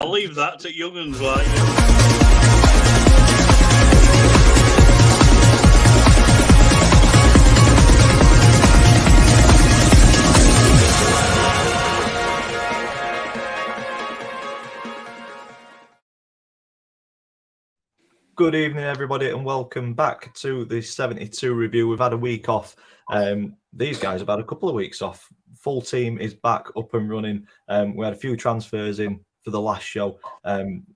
I'll leave that to young'uns like Good evening, everybody, and welcome back to the 72 review. We've had a week off. These guys have had a couple of weeks off. Full team is back up and running. We had a few transfers in for the last show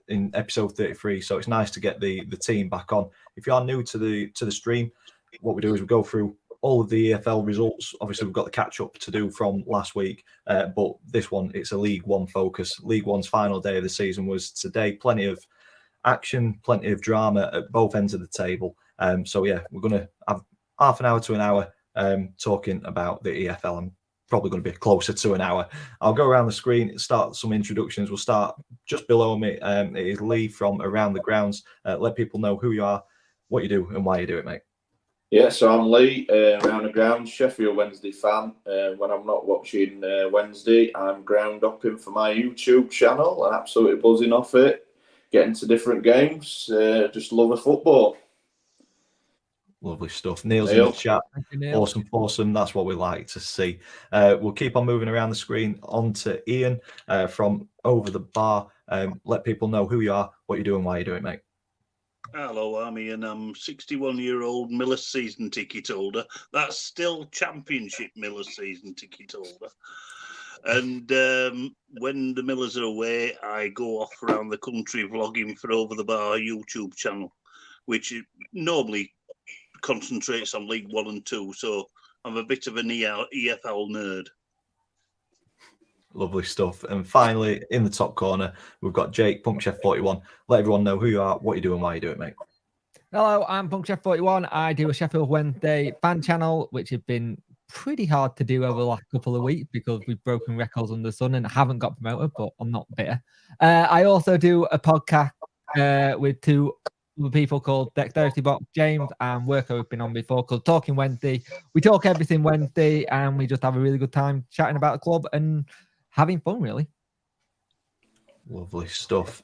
in episode 33, so it's nice to get the team back on. If you are new to the stream, what we do is we go through all of the EFL results. Obviously, we've got the catch-up to do from last week, but this one, it's a League One focus. League One's final day of the season was today. Plenty of action, plenty of drama at both ends of the table. So yeah, we're going to have half an hour to an hour talking about the EFL. I'm probably going to be closer to an hour. I'll go around the screen, start some introductions. We'll start just below me. It is Lee from Around the Grounds. Let people know who you are, what you do, and why you do it, mate. Yeah, so I'm Lee, Around the Grounds, Sheffield Wednesday fan. When I'm not watching Wednesday, I'm ground upping for my YouTube channel and absolutely buzzing off it. Getting to different games, just love a football. Lovely stuff. Neil's in the chat. Awesome. That's what we like to see. We'll keep on moving around the screen on to Ian from Over the Bar. Let people know who you are, what you do, and why you do it, mate. Hello, I'm Ian. I'm 61-year-old Miller's season ticket holder. That's still Championship Miller's season ticket holder. And when the Millers are away, I go off around the country vlogging for Over the Bar YouTube channel, which normally concentrates on League 1 and 2. So I'm a bit of an EFL nerd. Lovely stuff. And finally, in the top corner, we've got Jake, PunkChef41. Let everyone know who you are, what you do, and why you do it, mate. Hello, I'm PunkChef41. I do a Sheffield Wednesday fan channel, which has been pretty hard to do over the last couple of weeks because we've broken records under the sun and haven't got promoted, but I'm not bitter. I also do a podcast with two other people called Dexterity Box, James and Worker, who've been on before, called Talking Wednesday. We talk everything Wednesday and we just have a really good time chatting about the club and having fun, really. Lovely stuff.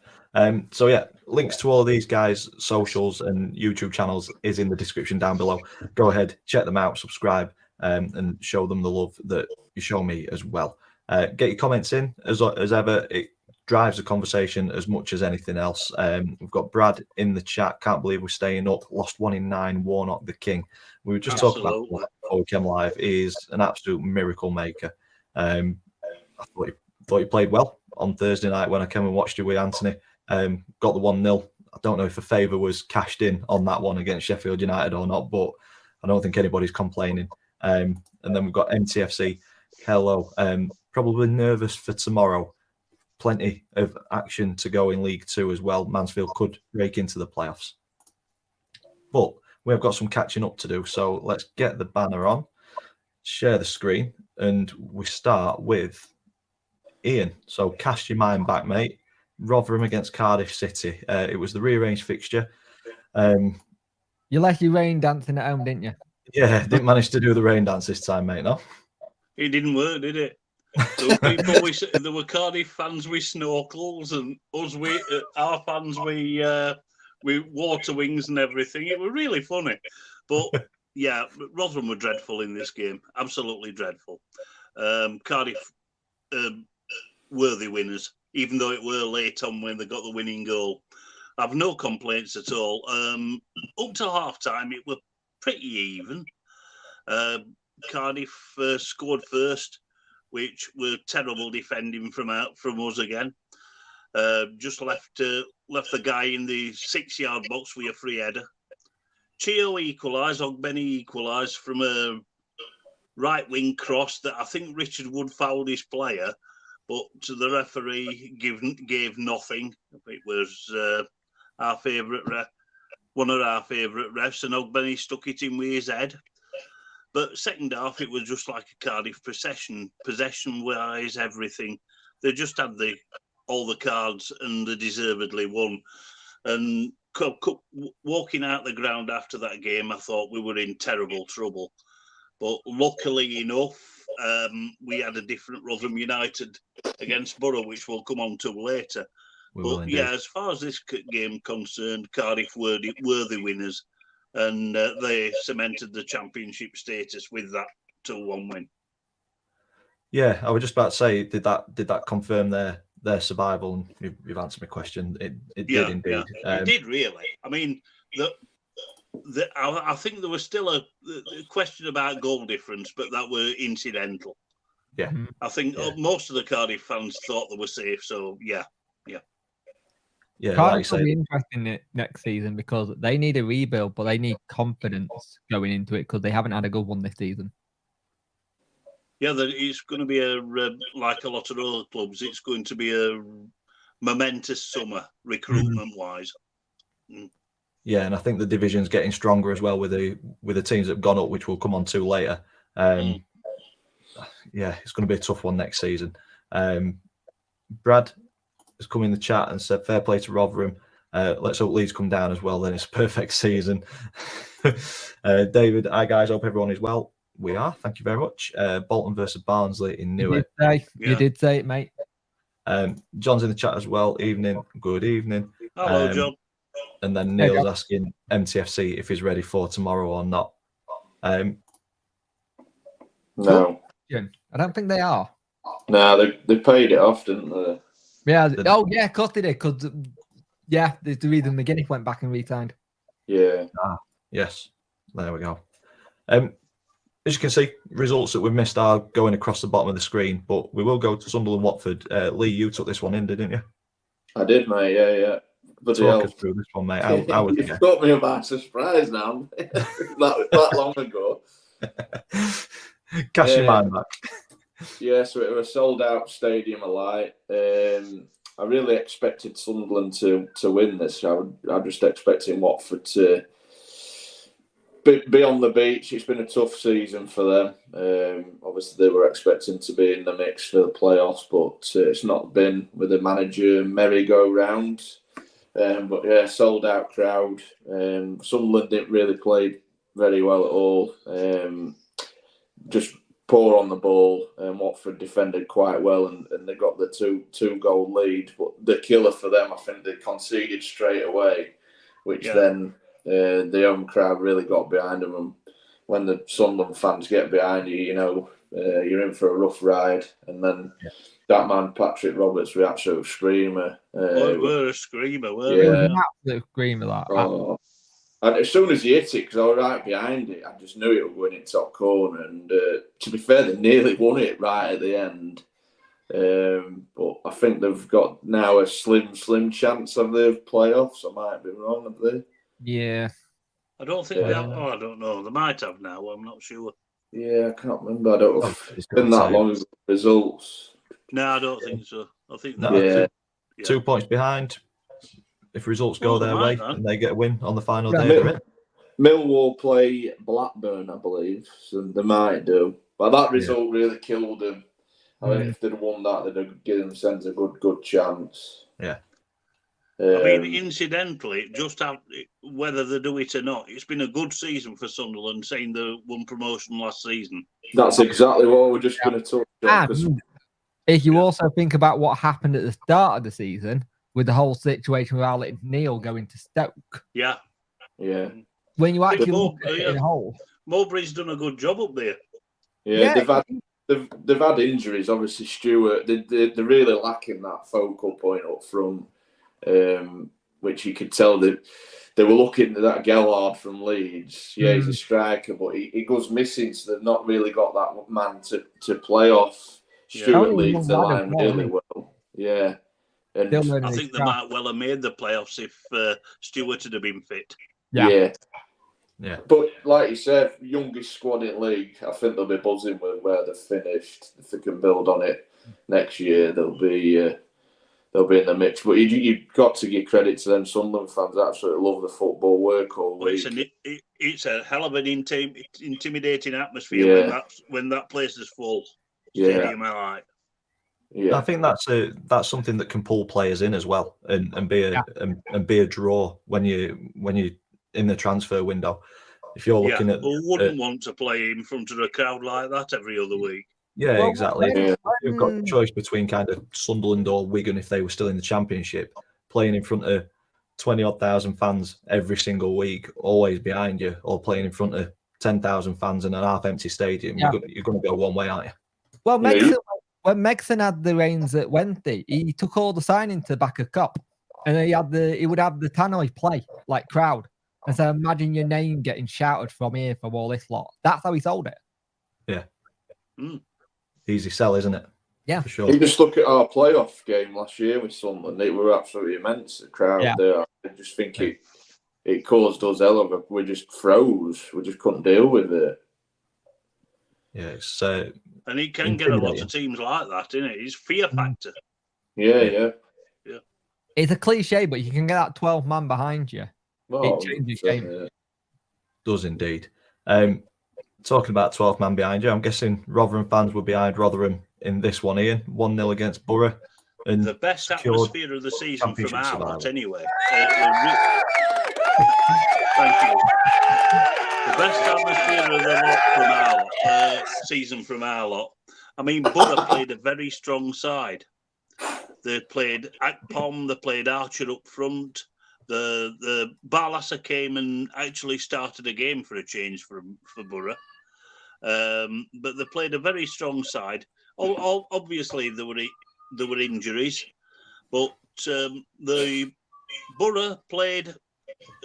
So yeah, links to all of these guys' socials and YouTube channels is in the description down below. Go ahead, check them out, subscribe, and show them the love that you show me as well. Get your comments in as ever. It drives the conversation as much as anything else. We've got Brad in the chat. Can't believe we're staying up. Lost 1 in 9. Warnock the king. We were just talking about before we came live. He is an absolute miracle maker. I thought he played well on Thursday night when I came and watched you with Anthony. Got the 1-0. I don't know if a favour was cashed in on that one against Sheffield United or not, but I don't think anybody's complaining. And then we've got MTFC. Hello. Probably nervous for tomorrow. Plenty of action to go in League 2 as well. Mansfield could break into the playoffs. But we've got some catching up to do. So let's get the banner on, share the screen, and we start with Ian. So cast your mind back, mate. Rotherham against Cardiff City. It was the rearranged fixture. You left your rain dancing at home, didn't you? Yeah, didn't manage to do the rain dance this time, mate, no? It didn't work, did it? There were Cardiff fans with snorkels and us with our fans with water wings and everything. It was really funny. But yeah, Rotherham were dreadful in this game. Absolutely dreadful. Cardiff worthy winners, even though it were late on when they got the winning goal. I've no complaints at all. Up to half time, it were pretty even. Cardiff scored first, which were terrible defending from us again. Just left the guy in the 6-yard box with a free header. Chio equalised, Ogbeni equalised from a right wing cross that I think Richard Wood fouled his player, but to the referee gave nothing. It was our favourite ref, one of our favourite refs, and Ogbeni stuck it in with his head. But second half, it was just like a Cardiff possession-wise, everything. They just had all the cards and they deservedly won. And walking out the ground after that game, I thought we were in terrible trouble. But luckily enough, we had a different Rotherham United against Borough, which we'll come on to later. We will But indeed. yeah, as far as this game concerned, Cardiff were the winners, and they cemented the championship status with that 2-1 win. Yeah, I was just about to say, did that confirm their survival? And you've answered my question. It did indeed. It did really. I mean, I think there was still a question about goal difference, but that were incidental. Yeah, I think most of the Cardiff fans thought they were safe. So yeah. Cardiff will be interesting next season because they need a rebuild, but they need confidence going into it because they haven't had a good one this season. Yeah, it's going to be like a lot of other clubs. It's going to be a momentous summer recruitment-wise. Yeah, and I think the division's getting stronger as well with the teams that have gone up, which we'll come on to later. Yeah, it's going to be a tough one next season. Brad has come in the chat and said, fair play to Rotherham. Let's hope Leeds come down as well. Then it's a perfect season. David, hi guys, hope everyone is well. We are. Thank you very much. Bolton versus Barnsley in Newark. You did say it, mate. John's in the chat as well. Evening. Good evening. Hello, John. And then Neil's asking MTFC if he's ready for tomorrow or not. No. I don't think they are. No, they paid it off, didn't they? Yeah. Of course they did. Because there's the reason McGuinness went back and re-signed. Yeah. Yes. There we go. As you can see, results that we've missed are going across the bottom of the screen, but we will go to Sunderland Watford. Lee, you took this one in, didn't you? I did, mate. Yeah. Talk us through this one, mate. How was You've got me by surprise now. that long ago. Cast your mind back. Yeah, so it was a sold-out Stadium of Light. I really expected Sunderland to win this. I just expecting Watford to be on the beach. It's been a tough season for them. Obviously, they were expecting to be in the mix for the playoffs, but it's not been with the manager merry-go-round. But yeah, sold-out crowd. Sunderland didn't really play very well at all. Just poor on the ball. Watford defended quite well, and they got the two-goal lead. But the killer for them, I think, they conceded straight away, which then the home crowd really got behind them. And when the Sunderland fans get behind you, you're in for a rough ride. And then that man, Patrick Roberts, was absolute screamer. We're a screamer, weren't It we? was an absolute screamer, that. And as soon as he hit it, because I was right behind it, I just knew it would go in its top corner. And to be fair, they nearly won it right at the end. But I think they've got now a slim chance of the playoffs. I might be wrong, have they? Yeah. I don't think they have. I don't know. They might have now. I'm not sure. Yeah, I can't remember. I don't know if it's been that long as the results. No, I don't think so. I think No, yeah. 2 points behind. If results go their way and they get a win on the final day, Mill- they're in. Millwall play Blackburn, I believe, so they might do. But that result really killed them. I think if they'd won that, they'd have given themselves a good chance. Yeah. I mean, incidentally, just whether they do it or not, it's been a good season for Sunderland, saying they won promotion last season. That's exactly what we're just going to talk about. And if you also think about what happened at the start of the season with the whole situation with Alex Neil going to Stoke. Yeah. Yeah. When you actually look at it in a whole. Mowbray's done a good job up there. Yeah, they've had injuries. Obviously, Stewart, they're really lacking that focal point up front, which you could tell that they were looking at that Gellard from Leeds. Yeah, he's a striker, but he goes missing, so they've not really got that man to play off. Stewart leads the line really well. Yeah. And I think they might well have made the playoffs if Stewart had been fit. Yeah. Yeah. But like you said, youngest squad in league, I think they'll be buzzing with where they've finished. If they can build on it next year, they'll be in the mix. But you've got to give credit to them. Sunderland fans absolutely love the football, work all week. It's a hell of an intimidating atmosphere when that place is full. Stadium, I think that's something that can pull players in as well, and be a draw when you in the transfer window. If you're looking at, who wouldn't want to play in front of a crowd like that every other week? Yeah, Well, exactly. Yeah. You've got a choice between kind of Sunderland or Wigan if they were still in the Championship, playing in front of 20-odd thousand fans every single week, always behind you, or playing in front of 10,000 fans in an half-empty stadium. Yeah. You're going to go one way, aren't you? Well, Yeah, Megson, when Megson had the reins at Wednesday, he took all the signing to the back of Cop, and he would have the tannoy play like crowd. And so imagine your name getting shouted from here from all this lot. That's how he sold it. Yeah. Mm. Easy sell, isn't it? Yeah. For sure. You just look at our playoff game last year with Sunderland, it were absolutely immense, the crowd Yeah. there. I just think it caused us hell of a, we just froze. We just couldn't deal with it. Yeah, it's And it can get a lot intimidating. of teams like that, isn't it? It's fear factor. Yeah. It's a cliche, but you can get that 12 man behind you. Oh, It changes 100%, game. yeah. Does indeed. Talking about 12 man behind you, I'm guessing Rotherham fans were behind Rotherham in this one, Ian. 1-0 against Borough. And The best secured atmosphere of the season from championship our lot, survival. anyway. Thank you. The best atmosphere of the lot from our lot, season from our lot. I mean, Borough played a very strong side. They played Akpom, they played Archer up front. The Barlasser came and actually started a game for a change for Borough. But they played a very strong side. Obviously, there were injuries, but the Borough played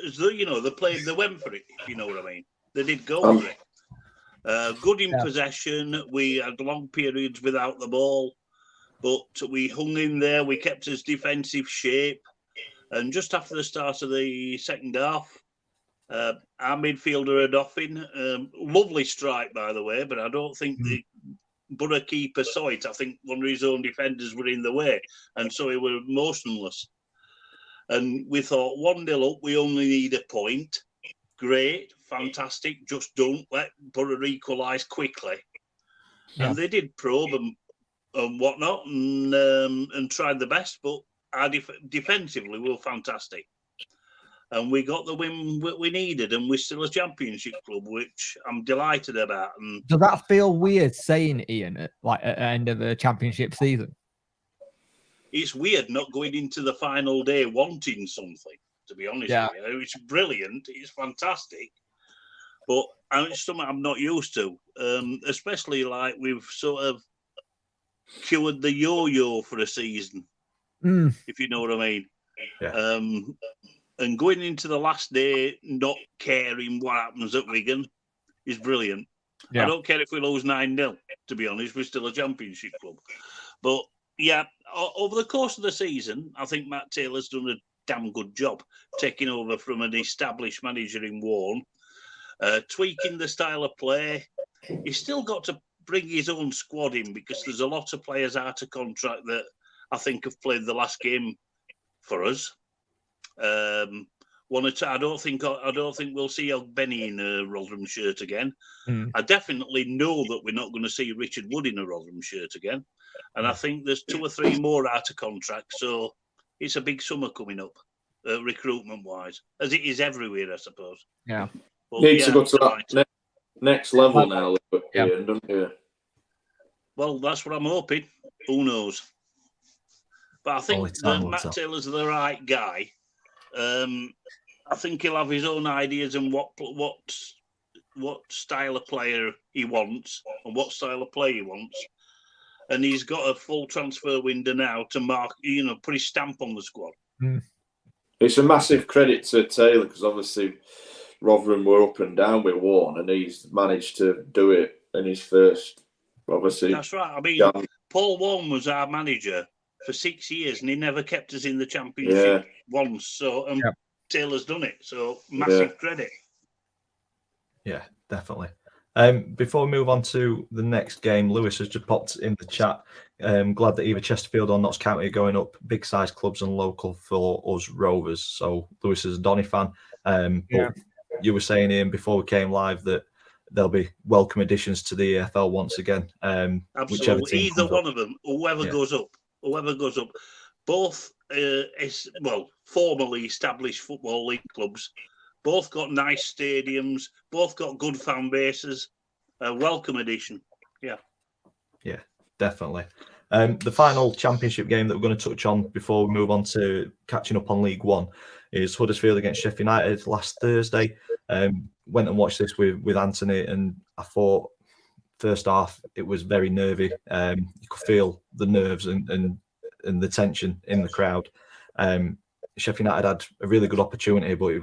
as though, they went for it. If you know what I mean, they did go for it. Good in possession. We had long periods without the ball, but we hung in there. We kept us defensive shape, and just after the start of the second half, our midfielder had off in. Lovely strike, by the way, but I don't think the Borough keeper saw it. I think one of his own defenders were in the way, and so he were motionless. And we thought 1-0 up, we only need a point. Great, fantastic. Just don't let Borough equalise quickly. Yeah. And they did probe and whatnot, and tried the best, but our defensively we were fantastic. And we got the win we needed, and we're still a championship club, which I'm delighted about. And Does that feel weird saying, Ian, at the end of a championship season? it's weird not going into the final day wanting something, to be honest with you. It's brilliant. It's fantastic. But it's something I'm not used to, especially like we've sort of cured the yo-yo for a season, if you know what I mean. Yeah. And going into the last day not caring what happens at Wigan is brilliant. Yeah. I don't care if we lose 9-0, to be honest. We're still a championship club. But, yeah, over the course of the season, I think Matt Taylor's done a damn good job taking over from an established manager in Warne, tweaking the style of play. He's still got to bring his own squad in because there's a lot of players out of contract that I think have played the last game for us. One or two, I don't think we'll see Benny in a Rotherham shirt again. I definitely know that we're not going to see Richard Wood in a Rotherham shirt again, and I think there's 2 or 3 more out of contract. So it's a big summer coming up, recruitment wise, as it is everywhere, I suppose. Yeah. But, Need to go to that next level now, Yeah. Ian, don't you? Well, that's what I'm hoping. Who knows? But I think Only time that will Matt tell. Taylor's the right guy. I think he'll have his own ideas and what style of player he wants and what style of play he wants. And he's got a full transfer window now to mark, put his stamp on the squad. It's a massive credit to Taylor because obviously Rotherham were up and down with Warne, and he's managed to do it in his first, obviously. That's right. I mean, done. Paul Warne was our manager for 6 years, and he never kept us in the championship once. So, Taylor's done it. So, massive credit. Yeah, definitely. Before we move on to the next game, Lewis has just popped in the chat. Glad that either Chesterfield or Notts County are going up. Big size clubs and local for us Rovers. So Lewis is a Donny fan. But you were saying, Ian, before we came live that there'll be welcome additions to the EFL once again. Absolutely. Either one of them, whoever goes up. Both, formerly established Football League clubs. Both got nice stadiums. Both got good fan bases. Welcome addition. Yeah. Yeah, definitely. The final championship game that we're going to touch on before we move on to catching up on League One is Huddersfield against Sheffield United last Thursday. Went and watched this with Anthony, and I thought first half it was very nervy. You could feel the nerves and the tension in the crowd. Sheffield United had a really good opportunity, but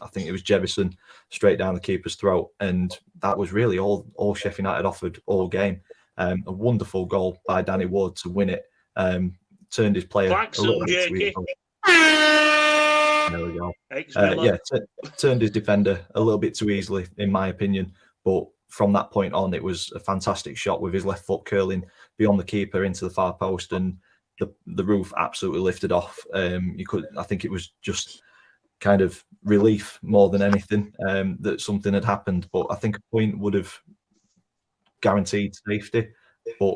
I think it was Jefferson straight down the keeper's throat, and that was really all Sheffield United offered all game. A wonderful goal by Danny Ward to win it. Turned his player a little bit too easily. There we go. Turned his defender a little bit too easily, in my opinion. But from that point on, it was a fantastic shot with his left foot curling beyond the keeper into the far post, and the roof absolutely lifted off. I think it was just kind of relief more than anything that something had happened. But I think a point would have guaranteed safety. But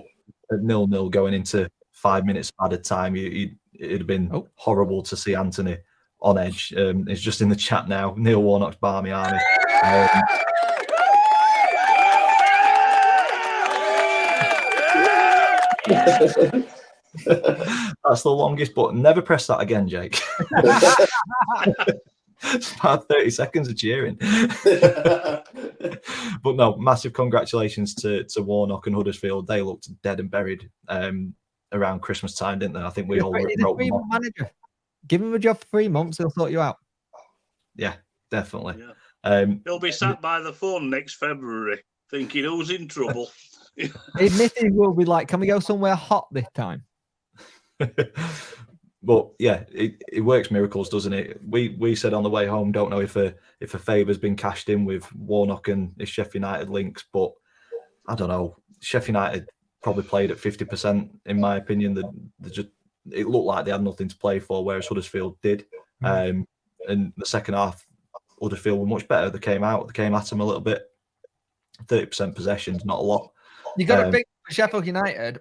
at 0-0 going into 5 minutes added time, it'd have been horrible to see Anthony on edge. It's just in the chat now. Neil Warnock's Barmy Army. That's the longest button. Never press that again, Jake. It's about 30 seconds of cheering. But no, massive congratulations to Warnock and Huddersfield. They looked dead and buried around Christmas time, didn't they? I think we all wrote them off. Manager. Give him a job for 3 months, he'll sort you out. Yeah, definitely. Yeah. He'll be sat by the phone next February thinking who's in trouble. His missus will be like, can we go somewhere hot this time? But yeah, it works miracles, doesn't it? We said on the way home, don't know if a favour's been cashed in with Warnock and his Sheffield United links, but I don't know. Sheffield United probably played at 50%, in my opinion. It looked like they had nothing to play for, whereas Huddersfield did. And the second half, Huddersfield were much better. They came at them a little bit. 30% possession, not a lot. You got to think for Sheffield United,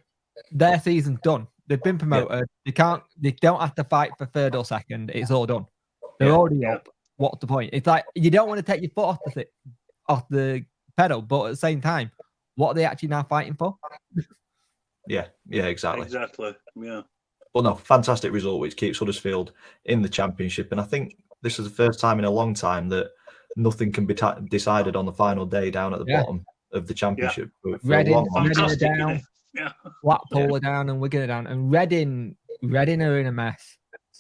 their season's done. They've been promoted. Yeah. They don't have to fight for third or second. It's all done. They're already up. What's the point? It's like you don't want to take your foot off the pedal, but at the same time, what are they actually now fighting for? Yeah, exactly. Exactly. Yeah. Well, no, fantastic result, which keeps Huddersfield in the Championship. And I think this is the first time in a long time that nothing can be decided on the final day down at the bottom of the Championship. Yeah. Reading are down, Blackpool are down, and Wigan are down. And Reading are in a mess.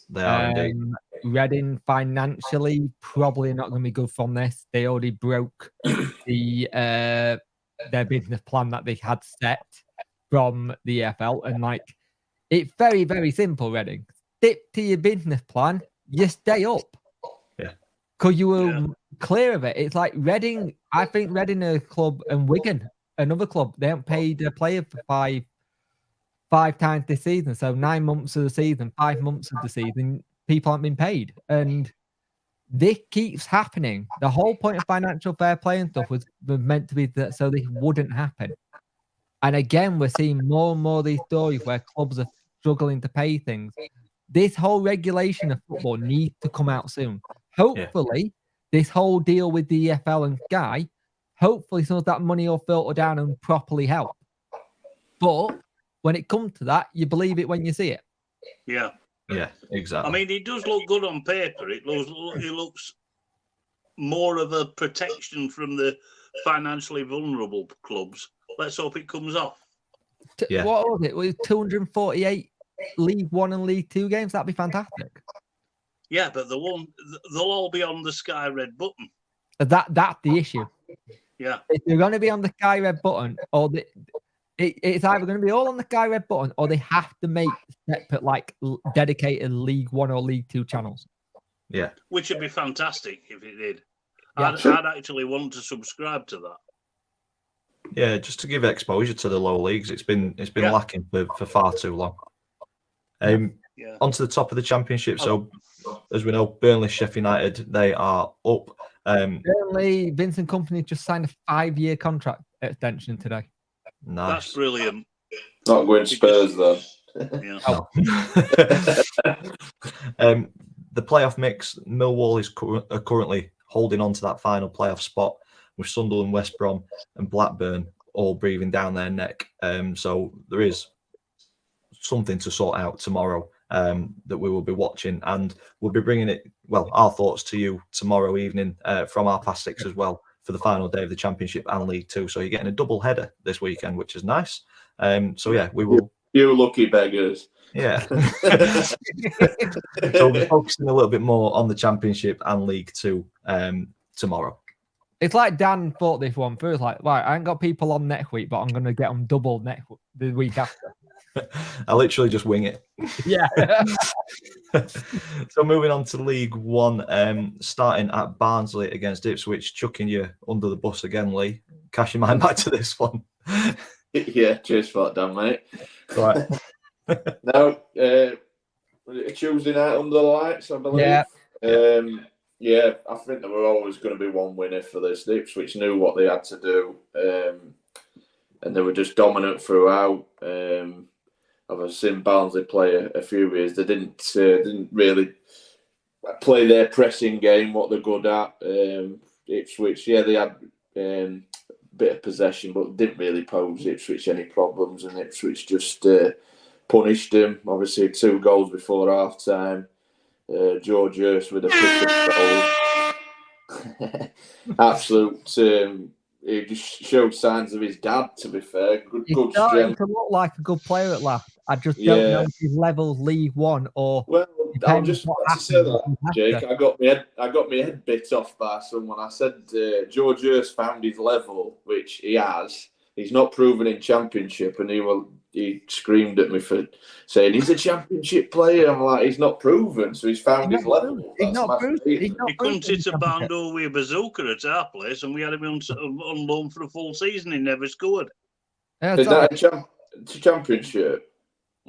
They are indeed. Reading financially probably not going to be good from this. They already broke their business plan that they had set from the EFL, and it's very, very simple, Reading. Stick to your business plan, you stay up. Yeah. Because you were clear of it. It's like Reading, I think Reading are a club, and Wigan, another club, they haven't paid a player for five times this season. So 9 months of the season, 5 months of the season, people haven't been paid. And this keeps happening. The whole point of financial fair play and stuff was meant to be that so this wouldn't happen. And again, we're seeing more and more of these stories where clubs are struggling to pay things. This whole regulation of football needs to come out soon. Hopefully, this whole deal with the EFL and Sky, hopefully some of that money will filter down and properly help. But when it comes to that, you believe it when you see it. Yeah. Yeah, exactly. I mean, it does look good on paper. It looks more of a protection from the financially vulnerable clubs. Let's hope it comes off. Yeah. What was it? Was it 248 League One and League Two games? That'd be fantastic. Yeah, but they'll all be on the Sky Red button. That's the issue. Yeah. If they're going to be on the Sky Red button, or it's either going to be all on the Sky Red button, or they have to make separate, dedicated League One or League Two channels. Yeah. Which would be fantastic if it did. Yeah. I'd actually want to subscribe to that. Yeah, just to give exposure to the lower leagues. It's been lacking for far too long. Onto the top of the Championship. So, as we know, Burnley, Sheffield United, they are up. Burnley, Vincent Kompany just signed a 5-year contract extension today. Nice. That's brilliant. Not going Spurs, though. Yeah. No. The playoff mix, Millwall are currently holding on to that final playoff spot with Sunderland, West Brom and Blackburn all breathing down their neck. So there is something to sort out tomorrow that we will be watching, and we'll be bringing our thoughts to you tomorrow evening from our past six as well for the final day of the Championship and League Two. So you're getting a double header this weekend, which is nice. So yeah, we will. You lucky beggars. Yeah. So we're focusing a little bit more on the Championship and League Two tomorrow. It's like Dan thought this one through. It's like, right, I ain't got people on next week, but I'm going to get them double the week after. I literally just wing it. Yeah. So moving on to League One, starting at Barnsley against Ipswich, chucking you under the bus again, Lee. Cash your mind back to this one. Yeah, cheers for that, Dan, mate. Right. Now, Tuesday night under the lights, I believe. Yeah. Yeah, I think there were always going to be one winner for this. Ipswich knew what they had to do, and they were just dominant throughout. I've seen Barnsley play a few years. They didn't really play their pressing game, what they're good at. Ipswich, yeah, they had a bit of possession, but didn't really pose Ipswich any problems, and Ipswich just punished them. Obviously, 2 goals before half time. George Hurst with a goal. Absolute. He just showed signs of his dad, to be fair. He's Good starting strength. to look like a good player at last. I just don't know if his level's League One or. Well, I was just what about to say that, happens Jake. after. I got my head bit off by someone. I said George Hurst found his level, which he has. He's not proven in Championship, and he screamed at me for saying he's a Championship player. I'm like, he's not proven, so he's found his level. He's not proven. He couldn't hit a barn door with a bazooka at our place, and we had him on loan for a full season. He never scored. Yeah, Is that a Championship?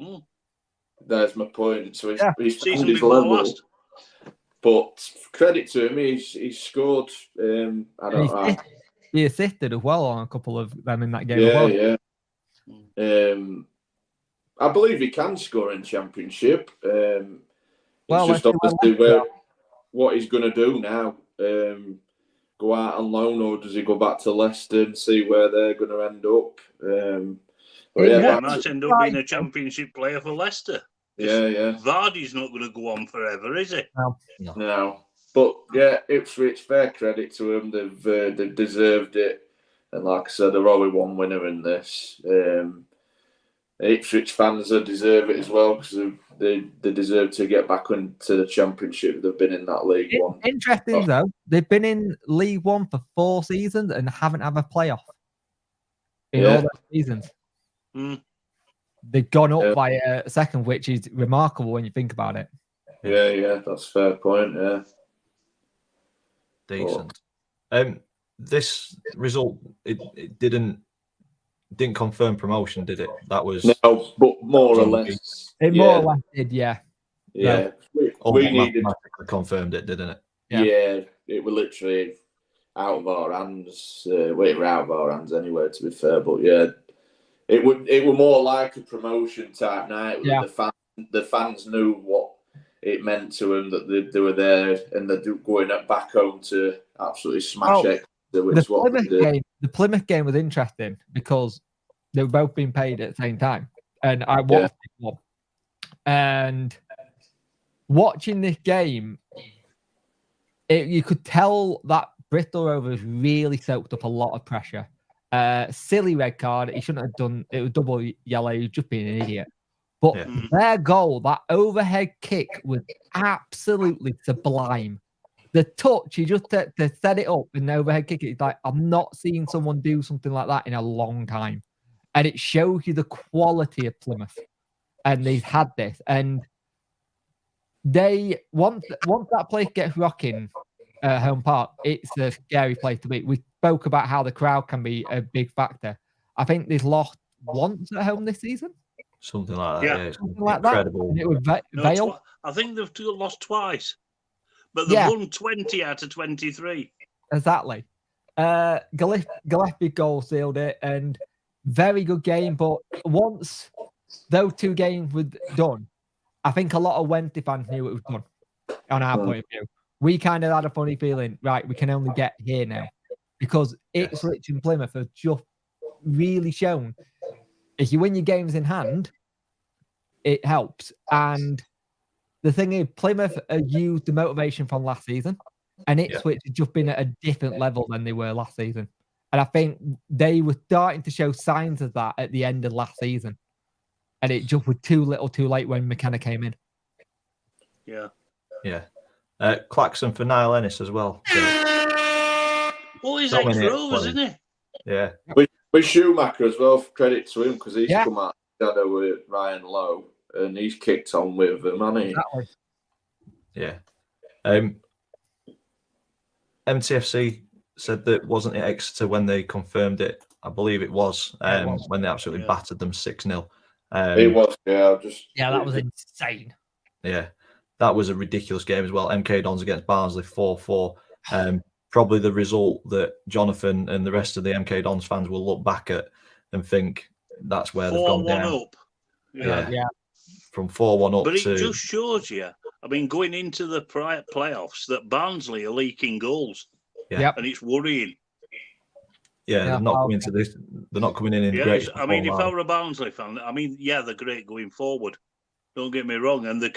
Mm. There's my point. So he's found Season his before level. last. But credit to him, he's scored. I don't know. He assisted as well on a couple of them in that game. Yeah, yeah. I believe he can score in Championship. It's just obviously what he's going to do now. Go out on loan, or does he go back to Leicester and see where they're going to end up? He might end up being a Championship player for Leicester. Yeah. Vardy's not going to go on forever, is he? No. But yeah, Ipswich, fair credit to them. They've deserved it, and like I said, they're only one winner in this. Ipswich fans deserve it as well, because they deserve to get back into the Championship. They've been in that League One. Interesting though, they've been in League One for 4 seasons and haven't had a playoff in all those seasons. Mm. They've gone up by a second, which is remarkable when you think about it. Yeah, that's a fair point. Yeah. Decent. This result, it didn't confirm promotion, did it? That was no, but more or less. It more or less did, yeah. Yeah, we needed confirmed it, didn't it? Yeah, it was literally out of our hands. We were out of our hands anyway, to be fair. But yeah, it were more like a promotion type night. Yeah. The fans knew what it meant to them, that they were there, and they're going back home to absolutely smash it. The Plymouth game was interesting because they were both being paid at the same time, and I watched it all. And watching this game, you could tell that Bristol Rovers really soaked up a lot of pressure. Silly red card. He shouldn't have done it. Was double yellow. He was just being an idiot. But their goal, that overhead kick, was absolutely sublime. The touch, he just to set it up in the overhead kick, it's like, I'm not seeing someone do something like that in a long time. And it shows you the quality of Plymouth. And they've had this. And they once that place gets rocking, Home Park, it's a scary place to be. We spoke about how the crowd can be a big factor. I think they've lost once at home this season. Something like that. Yeah, something like incredible. That. And it was Vale. I think they've lost twice, but they've won 20 out of 23. Exactly. Gillespie goal sealed it, and very good game. But once those 2 games were done, I think a lot of Wednesday fans knew it was done. On our point of view, we kind of had a funny feeling. Right, we can only get here now, because Ipswich and Plymouth have just really shown if you win your games in hand, it helps. And the thing is, Plymouth used the motivation from last season, and Ipswich has just been at a different level than they were last season. And I think they were starting to show signs of that at the end of last season. And it just was too little too late when McKenna came in. Yeah. Yeah. Claxon for Niall Ennis as well. So, Well, he's Not many ex-Rovers, ex-players. isn't he? yeah. With Schumacher as well, credit to him, because he's Yeah. come out together with Ryan Lowe and he's kicked on with them, hasn't he? Exactly. Yeah. MTFC said that wasn't it Exeter when they confirmed it. I believe it was, Yeah, it was. when they absolutely Yeah. battered them 6-0. It was, yeah. Yeah, that was insane. Yeah, that was a ridiculous game as well. MK Dons against Barnsley 4-4. Probably the result that Jonathan and the rest of the MK Dons fans will look back at and think that's where they've gone 4-1 down. up. Yeah. Yeah. From 4-1 up But it to just shows you, I mean, going into the playoffs, that Barnsley are leaking goals. Yeah. Yep. And it's worrying. they're not coming to this. They're not coming in Yeah, great. I mean, if form, I were a Barnsley fan, I mean, yeah, they're great going forward. Don't get me wrong, and they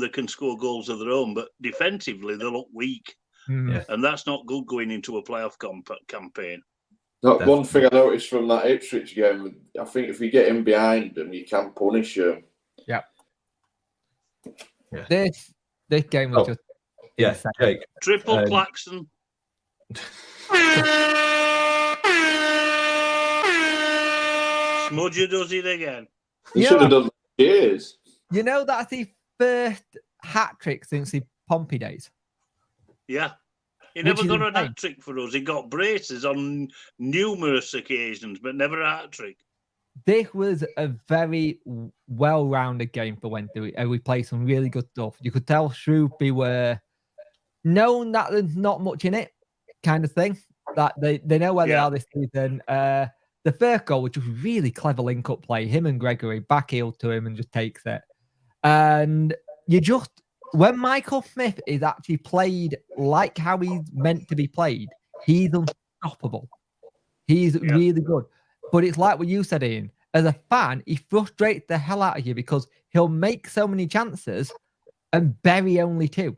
can score goals of their own, but defensively they look weak, Yeah. and that's not good going into a playoff campaign. One thing I noticed from that Ipswich game, I think if you get in behind them, you can punish them. This game was just yeah, insane. Jake. Triple Claxon. Smudger does it again. You Yeah. should have done that years. You know, that's his first hat trick since the Pompey days. Yeah. He Which never is got a insane. hat trick for us. He got braces on numerous occasions, but never a hat trick. This was a very well-rounded game for Wednesday. We played some really good stuff. You could tell Shrewsbury were known that there's not much in it, kind of thing. That they know where they Yeah. are this season. The first goal was just really clever link-up play. Him and Gregory back heel to him and just takes it. And you just, when Michael Smith is actually played like how he's meant to be played, he's unstoppable. He's really good. But it's like what you said, Ian. As a fan, he frustrates the hell out of you because he'll make so many chances and bury only 2.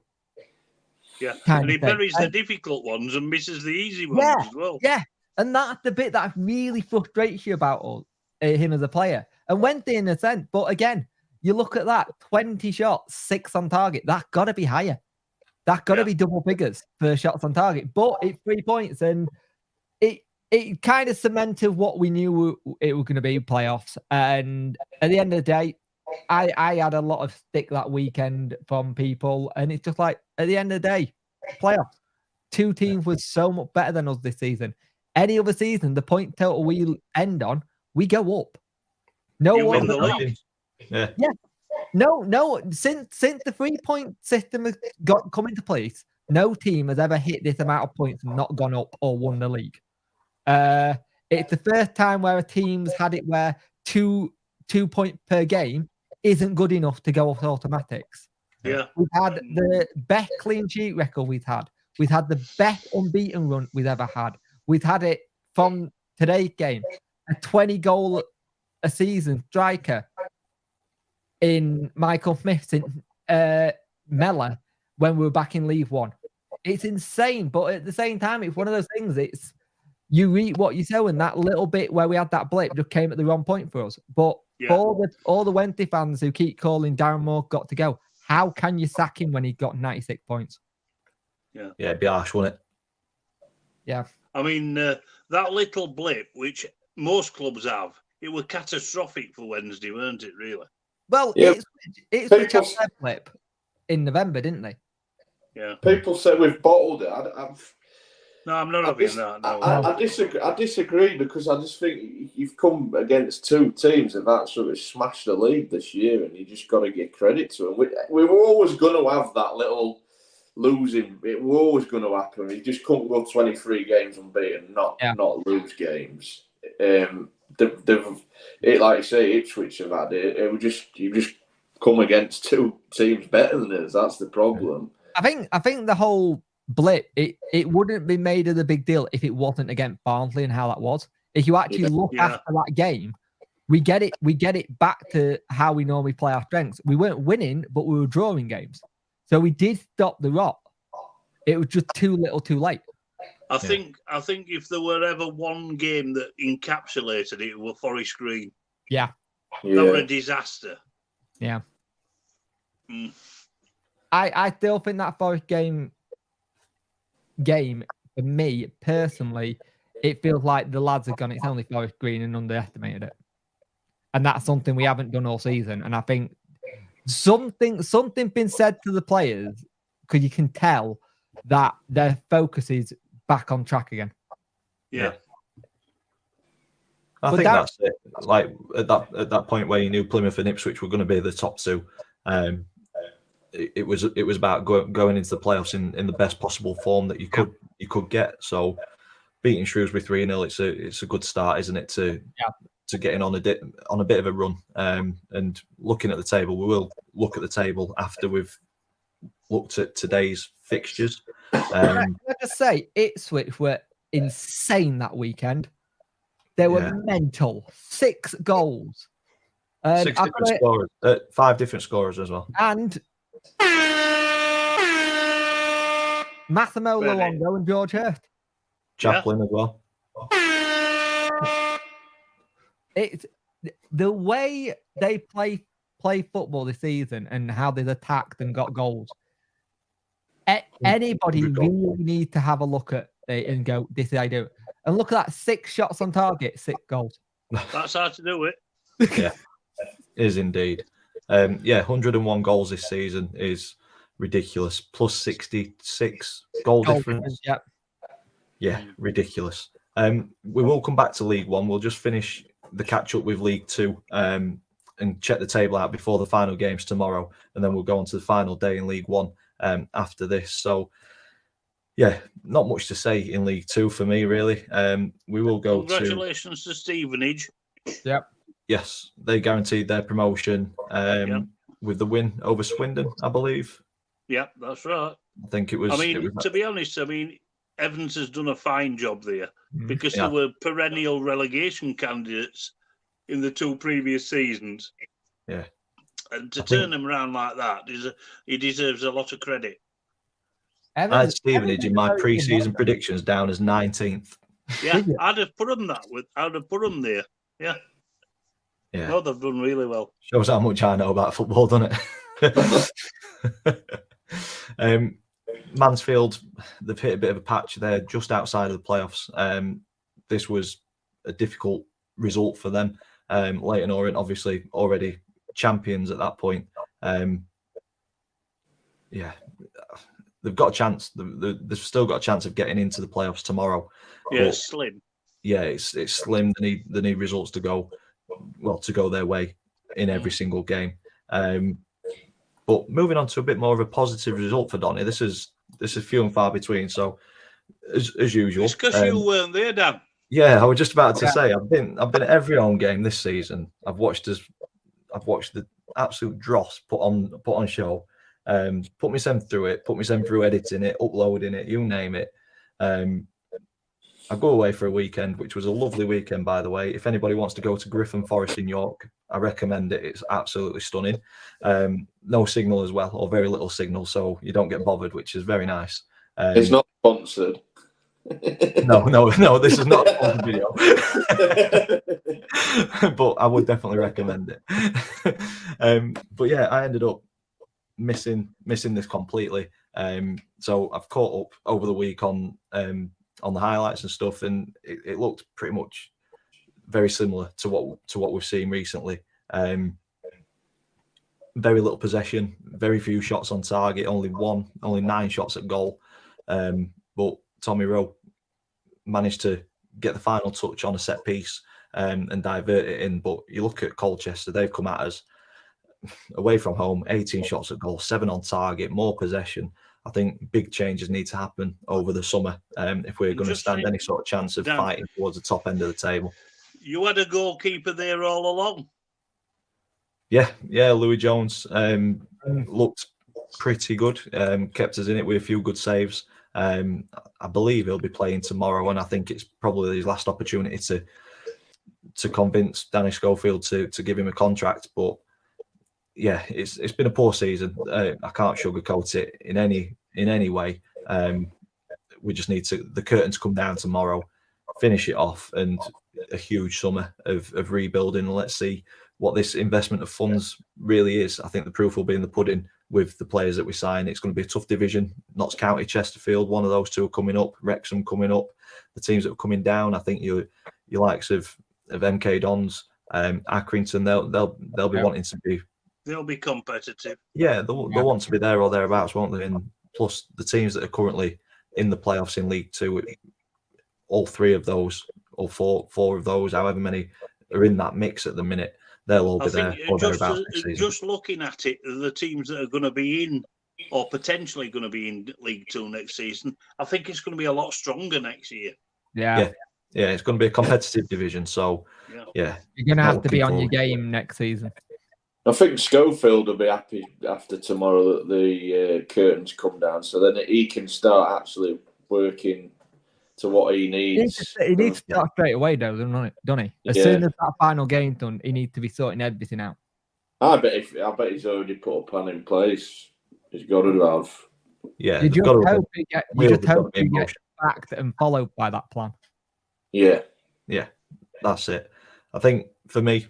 Yeah. Kind And he of thing. buries the And- difficult ones and misses the easy ones Yeah, as well. Yeah, and that's the bit that really frustrates you about him as a player. And Wednesday in a sense, but again, you look at that 20 shots, 6 on target. That's got to be higher. That's got to be double figures for shots on target. But it's 3 points, and it kind of cemented what we knew it was going to be playoffs. And at the end of the day, I had a lot of stick that weekend from people, and it's just like at the end of the day, playoffs. 2 teams was so much better than us this season. Any other season, the point total we end on, we go up. No You win one. the league. Yeah. No. Since the 3-point system has come into place, no team has ever hit this amount of points and not gone up or won the league. It's the first time where a team's had it where 2 points per game isn't good enough to go off automatics. Yeah. We've had the best clean sheet record we've had. We've had the best unbeaten run we've ever had. We've had it from today's game, a 20 goal a season striker in Michael Smith in Mellor when we were back in League One. It's insane, but at the same time, it's one of those things. It's you read what you sow, and that little bit where we had that blip just came at the wrong point for us. But for all the Wednesday fans who keep calling Darren Moore got to go, how can you sack him when he got 96 points? Yeah, it'd be harsh, wouldn't it? Yeah. I mean, that little blip, which most clubs have, it was catastrophic for Wednesday, weren't it, really? Well, Yeah. it's People- which had their blip in November, didn't they? Yeah. People say we've bottled it. No, I'm not having that. No. I disagree because I just think you've come against 2 teams that absolutely smashed the league this year, and you just got to give credit to them. We were always going to have that little losing. It was always going to happen. You just couldn't go 23 games unbeaten, not lose games. It like you say, Ipswich have had it. You just come against 2 teams better than us. That's the problem. I think the whole blip, it wouldn't be made of the big deal if it wasn't against Barnsley and how that was. If you actually look Yeah. after that game, we get it back to how we normally play our strengths. We weren't winning, but we were drawing games. So we did stop the rot. It was just too little, too late. I think if there were ever one game that encapsulated it, were Forest Green. Yeah. That were a disaster. Yeah. Mm. I still think that Forest game for me personally, it feels like the lads have gone, it's only Forest Green, and underestimated it. And that's something we haven't done all season. And I think something been said to the players, because you can tell that their focus is back on track again. Yeah. I But think that's it. Like at that point where you knew Plymouth and Ipswich were going to be the top two, it was about going into the playoffs in the best possible form that you could get. So beating Shrewsbury 3-0, it's a good start, isn't it? To getting on a bit of a run. And looking at the table, we will look at the table after we've looked at today's fixtures. Can I just say, Ipswich were insane that weekend. They were mental. 6 goals. 6 different scorers, 5 different scorers as well. And Massimo Luongo and George Hurst. Chaplin as well. It's the way they play football this season and how they've attacked and got goals. Anybody really needs to have a look at it and go, this is how I do it. And look at that, 6 shots on target, 6 goals. That's how to do it. Yeah, is indeed. 101 goals this season is ridiculous. Plus 66 goal difference. Yeah, ridiculous. We will come back to League One. We'll just finish the catch up with League Two and check the table out before the final games tomorrow, and then we'll go on to the final day in League One after this. So, yeah, not much to say in League Two for me, really. We will go Congratulations to Stevenage. Yep. Yes, they guaranteed their promotion with the win over Swindon, I believe. Yeah, that's right. I think it was. To be honest, Evans has done a fine job there because there were perennial relegation candidates in the 2 previous seasons. Yeah. And to turn them around like that, he deserves a lot of credit. I had Stevenage in my pre-season predictions down as 19th. Yeah, I'd have put them there. Yeah. Yeah. No, they've done really well. Shows how much I know about football, doesn't it? Mansfield, they've hit a bit of a patch there just outside of the playoffs. This was a difficult result for them. Leyton Orient, obviously, already champions at that point. They've got a chance. They've still got a chance of getting into the playoffs tomorrow. Yeah, it's slim. Yeah, it's slim. They need results to go their way in every single game. But moving on to a bit more of a positive result for Donny. This is few and far between. So as usual, it's because you weren't there, Dan. Yeah, I was just about to say I've been at every home game this season. I've watched the absolute dross put on show. Put myself through it. Put myself through editing it, uploading it, you name it. I go away for a weekend, which was a lovely weekend, by the way. If anybody wants to go to Griffin Forest in York, I recommend it. It's absolutely stunning. No signal as well, or very little signal, so you don't get bothered, which is very nice. It's not sponsored. No, this is not a sponsored video. But I would definitely recommend it. But yeah, I ended up missing this completely. So I've caught up over the week on the highlights and stuff, and it looked pretty much very similar to what we've seen recently. Very little possession, very few shots on target, only 9 shots at goal. But Tommy Rowe managed to get the final touch on a set piece and divert it in. But you look at Colchester, they've come at us away from home, 18 shots at goal, 7 on target, more possession. I think big changes need to happen over the summer if we're going to stand any sort of chance of fighting towards the top end of the table. You had a goalkeeper there all along. Yeah, Louis Jones looked pretty good, kept us in it with a few good saves. I believe he'll be playing tomorrow, and I think it's probably his last opportunity to convince Danny Schofield to give him a contract. But yeah, it's been a poor season. I can't sugarcoat it in any way. We just need the curtain to come down tomorrow, finish it off, and a huge summer of rebuilding. And let's see what this investment of funds really is. I think the proof will be in the pudding with the players that we sign. It's going to be a tough division. Notts County, Chesterfield, one of those two are coming up. Wrexham coming up. The teams that are coming down, I think your likes of MK Dons, Accrington, they'll be wanting to be. They'll be competitive. Yeah, they'll want to be there or thereabouts, won't they? And plus the teams that are currently in the playoffs in League Two, all three of those or four of those, however many are in that mix at the minute, they'll all be there or thereabouts next season. Just looking at it, the teams that are going to be in or potentially going to be in League Two next season, I think it's going to be a lot stronger next year. Yeah, it's going to be a competitive division. So yeah, you're going to have to be on your game next season. I think Schofield will be happy after tomorrow that the curtains come down, so then he can start actually working to what he needs. He needs to start straight away, though, doesn't he? As soon as that final game's done, he needs to be sorting everything out. I bet he's already put a plan in place. He's got to have. Yeah, you just hope he gets backed and followed by that plan. Yeah, that's it. I think for me,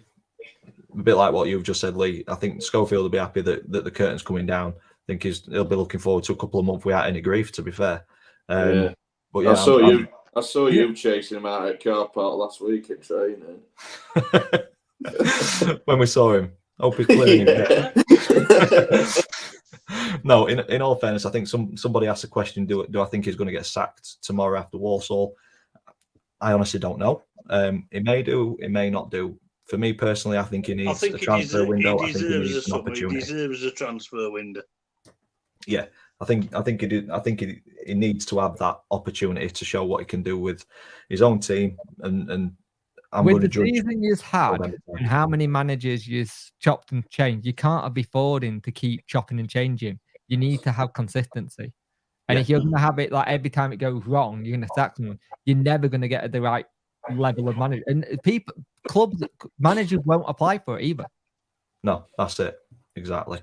a bit like what you've just said, Lee, I think Schofield will be happy that the curtain's coming down. I think he'll be looking forward to a couple of months without any grief, to be fair. But yeah, I saw you chasing him out at car park last week at training. When we saw him, hope he's clearing him. No, in all fairness, I think somebody asked a question: Do I think he's going to get sacked tomorrow after Walsall? I honestly don't know. It may do, it may not do. For me personally, I think he needs a transfer window. I think he needs an opportunity. He deserves a transfer window. Yeah, I think he needs to have that opportunity to show what he can do with his own team. And I'm with going to the judge season you've had and how many managers you've chopped and changed, you can't be affording to keep chopping and changing. You need to have consistency. And if you're going to have it like every time it goes wrong, you're going to sack someone. You're never going to get the right level of manager. And managers won't apply for it either. No, that's it. Exactly.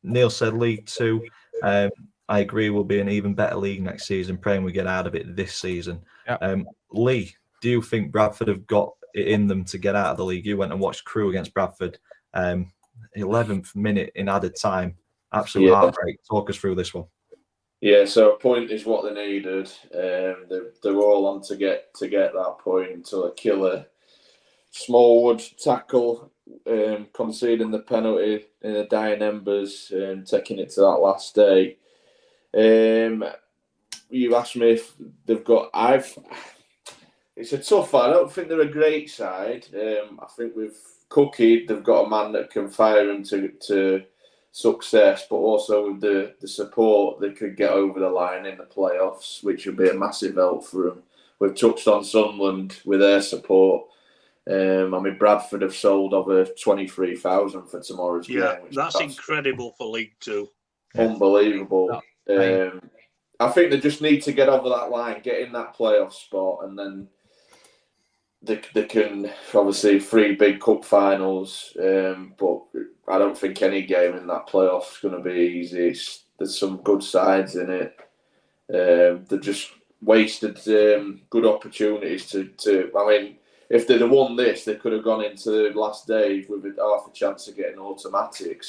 Neil said League Two. I agree, will be an even better league next season, praying we get out of it this season. Yep. Lee, do you think Bradford have got it in them to get out of the league? You went and watched Crewe against Bradford. 11th minute in added time. Absolute heartbreak. Talk us through this one. Yeah, so a point is what they needed. They were all on to get that point until a killer Smallwood tackle, conceding the penalty in the dying embers, taking it to that last day. You asked me if they've got. It's a tough one. I don't think they're a great side. I think with Cookie, they've got a man that can fire them to success, but also with the support, they could get over the line in the playoffs, which would be a massive help for them. We've touched on Sunderland with their support. Bradford have sold over 23,000 for tomorrow's game. Yeah, that's incredible for League Two. Unbelievable. I think they just need to get over that line, get in that playoff spot, and then they can obviously 3 big cup finals. But I don't think any game in that playoff is going to be easy. There's some good sides in it. They've just wasted good opportunities to. If they'd have won this, they could have gone into the last day with half a chance of getting automatic.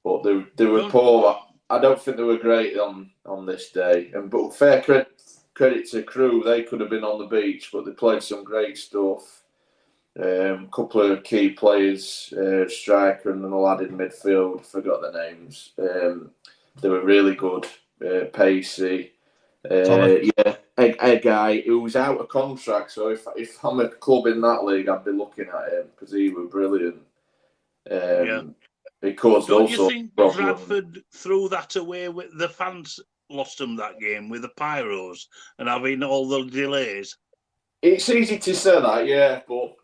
But they were poor. I don't think they were great on this day. But fair credit to Crewe, they could have been on the beach, but they played some great stuff. Couple of key players, striker and the lad in midfield, forgot their names. They were really good, pacey. A guy who was out of contract, so if I'm a club in that league, I'd be looking at him because he was brilliant. It caused Don't all you sorts think of problems. Bradford threw that away with the fans? Lost them that game with the pyros and having all the delays. It's easy to say that, yeah, but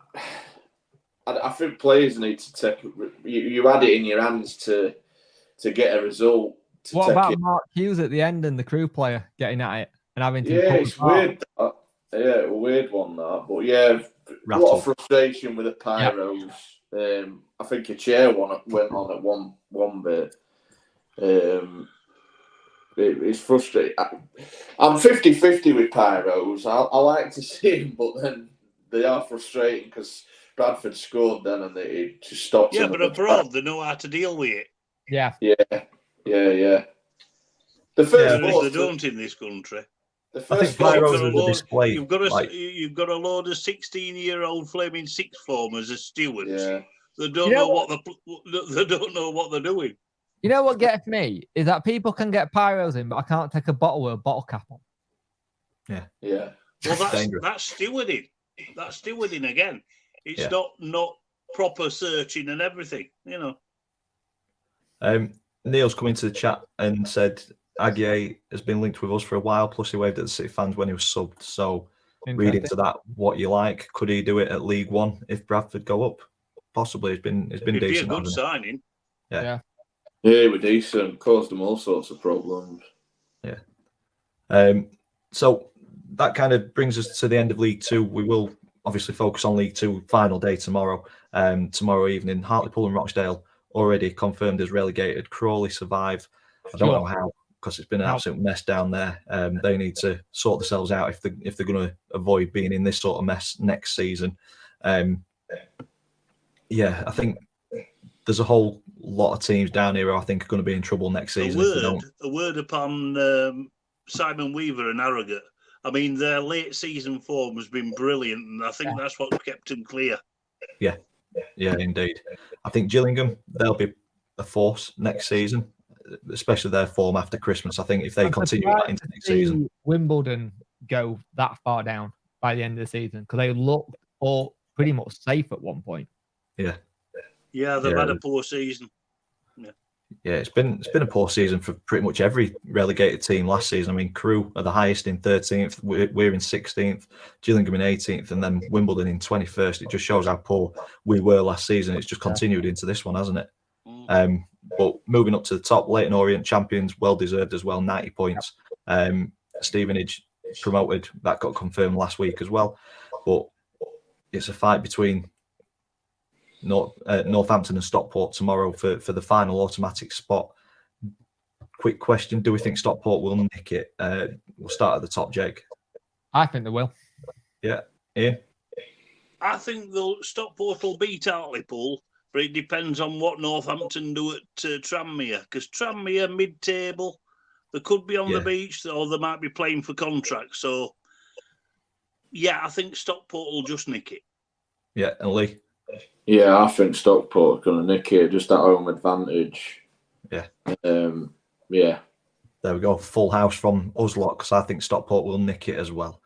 I think players need to take. You had it in your hands to get a result. What about Mark Hughes at the end and the Crewe player getting at it and having to? Yeah, it's weird. A weird one that, but yeah, a lot of frustration with the Pyros. I think a chair went on at one bit. It's frustrating. I'm 50-50 with Pyros. I like to see them, but then they are frustrating because Bradford scored then and they just stopped. Yeah, but abroad they know how to deal with it. Yeah. The first they don't in this country. The I think first Pyros are the display. You've got a load of 16-year-old flaming sixth formers as stewards. Yeah. They don't know what they're doing. You know what gets me is that people can get pyros in, but I can't take a bottle with a bottle cap on. Yeah. Well, that's stewarding. That's stewarding again. It's not proper searching and everything, you know. Neil's come into the chat and said Aguiar has been linked with us for a while, plus he waved at the City fans when he was subbed. So read into that what you like. Could he do it at League One if Bradford go up? Possibly. It's been It'd decent. Be a good signing. Yeah, he was decent. Caused them all sorts of problems. Yeah. So that kind of brings us to the end of League Two. We will obviously focus on League Two final day tomorrow. Tomorrow evening, Hartlepool and Rochdale already confirmed as relegated. Crawley survive. I don't know how, because it's been an absolute mess down there. They need to sort themselves out if they're going to avoid being in this sort of mess next season. I think there's a whole lot of teams down here who I think are going to be in trouble next season. A word upon Simon Weaver and Harrogate. I mean, their late season form has been brilliant, and I think that's what kept them clear. Yeah, indeed. I think Gillingham, they'll be a force next season, especially their form after Christmas. I think if they continue that into next season. Wimbledon go that far down by the end of the season because they looked all pretty much safe at one point. Yeah, they've had a poor season. Yeah, it's been a poor season for pretty much every relegated team last season. I mean, Crewe are the highest in 13th. We're in 16th, Gillingham in 18th, and then Wimbledon in 21st. It just shows how poor we were last season. It's just continued into this one, hasn't it? But moving up to the top, Leyton Orient champions, well deserved as well, 90 points. Stevenage promoted, that got confirmed last week as well. But it's a fight between Northampton and Stockport tomorrow for the final automatic spot. Quick question: do we think Stockport will nick it? We'll start at the top, Jake. I think they will. Yeah, Ian. I think Stockport will beat Hartlepool, but it depends on what Northampton do at Tranmere. Because Tranmere mid-table, they could be on the beach, or they might be playing for contracts. So, I think Stockport will just nick it. Yeah, and Lee. Yeah, I think Stockport are going to nick it, just that home advantage. Yeah. There we go. Full house from us lot, because I think Stockport will nick it as well.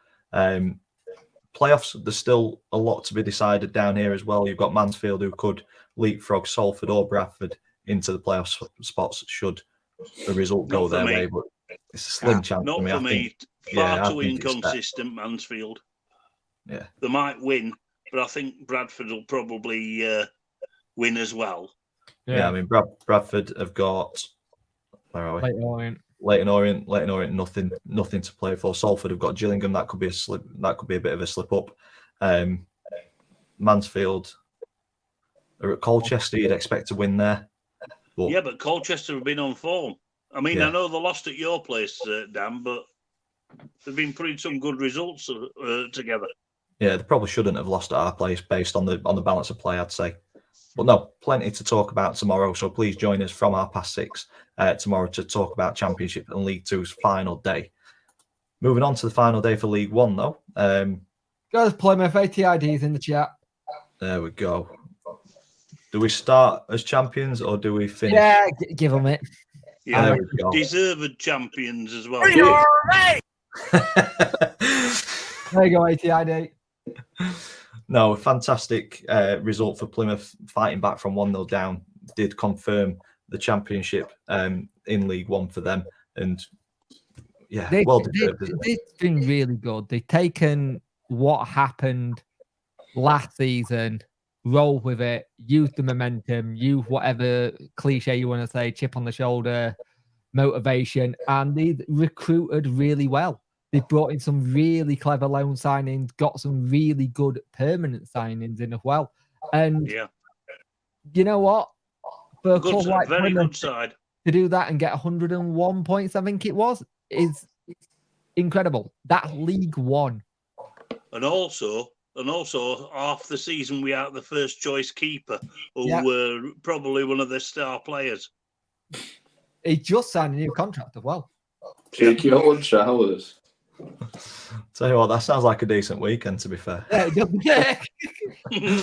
Playoffs, there's still a lot to be decided down here as well. You've got Mansfield, who could leapfrog Salford or Bradford into the playoff spots should a result go their way. But it's a slim chance not for me. For me. Far too inconsistent, Mansfield. Yeah. They might win, but I think Bradford will probably win as well. Yeah, I mean, Bradford have got, where are we? Leyton Orient. Leyton Orient, nothing to play for. Salford have got Gillingham. That could be a slip. That could be a bit of a slip up. Mansfield are at Colchester. You'd expect to win there. But Colchester have been on form. I mean, I know they lost at your place, Dan, but they've been putting some good results together. Yeah, they probably shouldn't have lost at our place based on the balance of play, I'd say. But no, plenty to talk about tomorrow. So please join us from 6:30 tomorrow to talk about Championship and League Two's final day. Moving on to the final day for League One, though. Guys, Plymouth ATIDs in the chat. There we go. Do we start as champions or do we finish? Yeah, give them it. Yeah, there we go. Deserved champions as well. There you go, ATID. No, a fantastic result for Plymouth, fighting back from 1-0 down. Did confirm the championship in League One for them, and well deserved. It's been really good. They've taken what happened last season, roll with it, use the momentum, use whatever cliche you want to say, chip on the shoulder, motivation, and they recruited really well. They brought in some really clever loan signings, got some really good permanent signings in as well. And Yeah, you know what? For a good, club like very Plymouth good side. to do that and get 101 points, I think it was, is incredible. That's League One. And also half the season we had the first choice keeper, who Yeah. were probably one of the star players. He just signed a new contract as well. Cheeky old showers. Tell you what, that sounds like a decent weekend, to be fair. Yeah, it does. Yeah.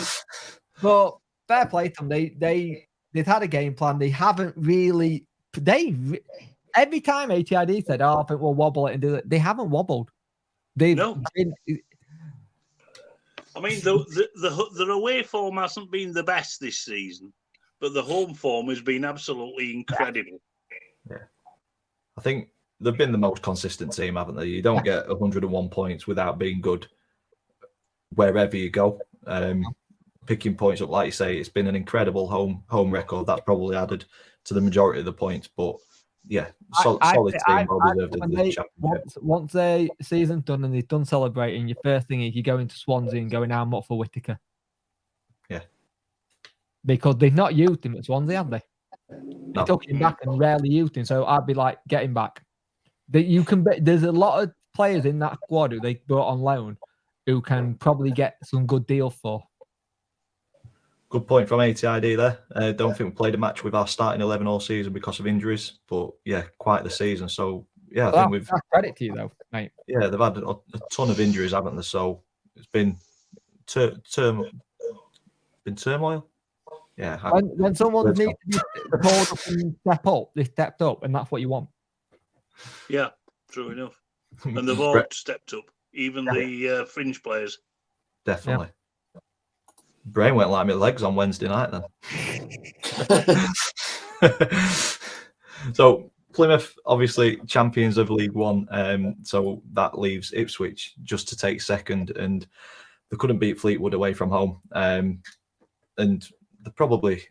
But fair play to them. They've had a game plan. They haven't really. Every time HID said, "Oh, I think we'll wobble it and do it," they haven't wobbled. They've No. been. I mean, the away form hasn't been the best this season, but the home form has been absolutely incredible. I think they've been the most consistent team, haven't they? You don't get 101 points without being good wherever you go. Picking points up, like you say, it's been an incredible home record. That's probably added to the majority of the points. But yeah, solid team, well deserved in the championship. Once the season's done and they've done celebrating, your first thing is you go into Swansea and going, "How much for Whittaker?" Yeah, because they've not used him at Swansea, have they? They No. took him back and rarely used him, so I'd be like, get him back. There's a lot of players in that squad who they brought on loan who can probably get some good deals for. Good point from ATID there. Don't think we played a match with our starting 11 all season because of injuries, but yeah, quite the season. So yeah, I think we've that's credit to you though, mate. Yeah, they've had a ton of injuries, haven't they? So it's been turmoil. Yeah. When someone needs to be called up and step up, they stepped up, and that's what you want. Yeah, true enough. And they've all stepped up, even the fringe players. Definitely. Brain went like my legs on Wednesday night then. So Plymouth, obviously champions of League One. So that leaves Ipswich just to take second, and they couldn't beat Fleetwood away from home. And they're probably,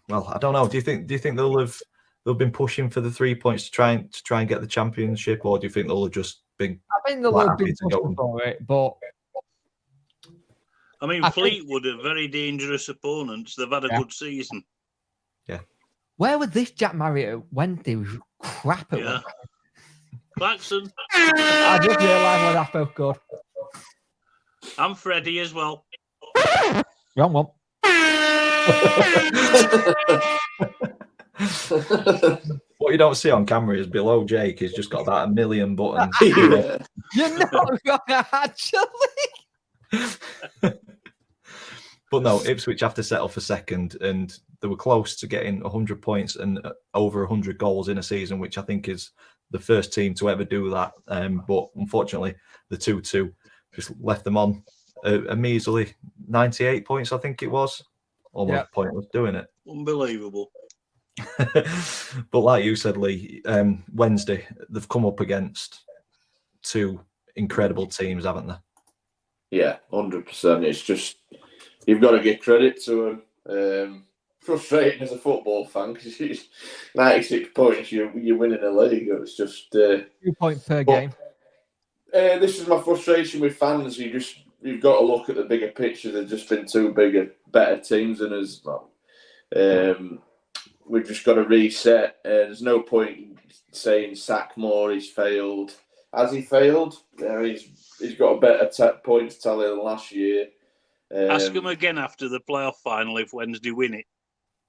well, I don't know. Do you think they'll been pushing for the 3 points to try and get the championship, or do you think they'll have just been? I think they'll have been pushing for it, but. I mean, Fleetwood are very dangerous opponents. They've had a good season. Yeah. Where was this Jack Marriott Wednesday? Was crap at one. Claxon. I just realised why that felt good. I'm Freddie as well. Wrong one. What you don't see on camera is below Jake. He's just got about 1 million buttons. Yeah. You're not wrong, actually. But no, Ipswich have to settle for second, and they were close to getting 100 points and over 100 goals in a season, which I think is the first team to ever do that. But unfortunately, the 2-2 just left them on a measly 98 points, I think it was. Almost pointless doing it. Unbelievable. But like you said, Lee, Wednesday, they've come up against two incredible teams, haven't they? Yeah, 100%. It's just, you've got to give credit to them. Frustrating as a football fan because 96 points, you're winning a league. It's just 2 points per game. This is my frustration with fans. You've got to look at the bigger picture. There's just been two better teams than us. We've just got to reset. There's no point saying Sackmore, he's failed. Has he failed? He's got a better points tally than last year. Ask him again after the playoff final if Wednesday win it.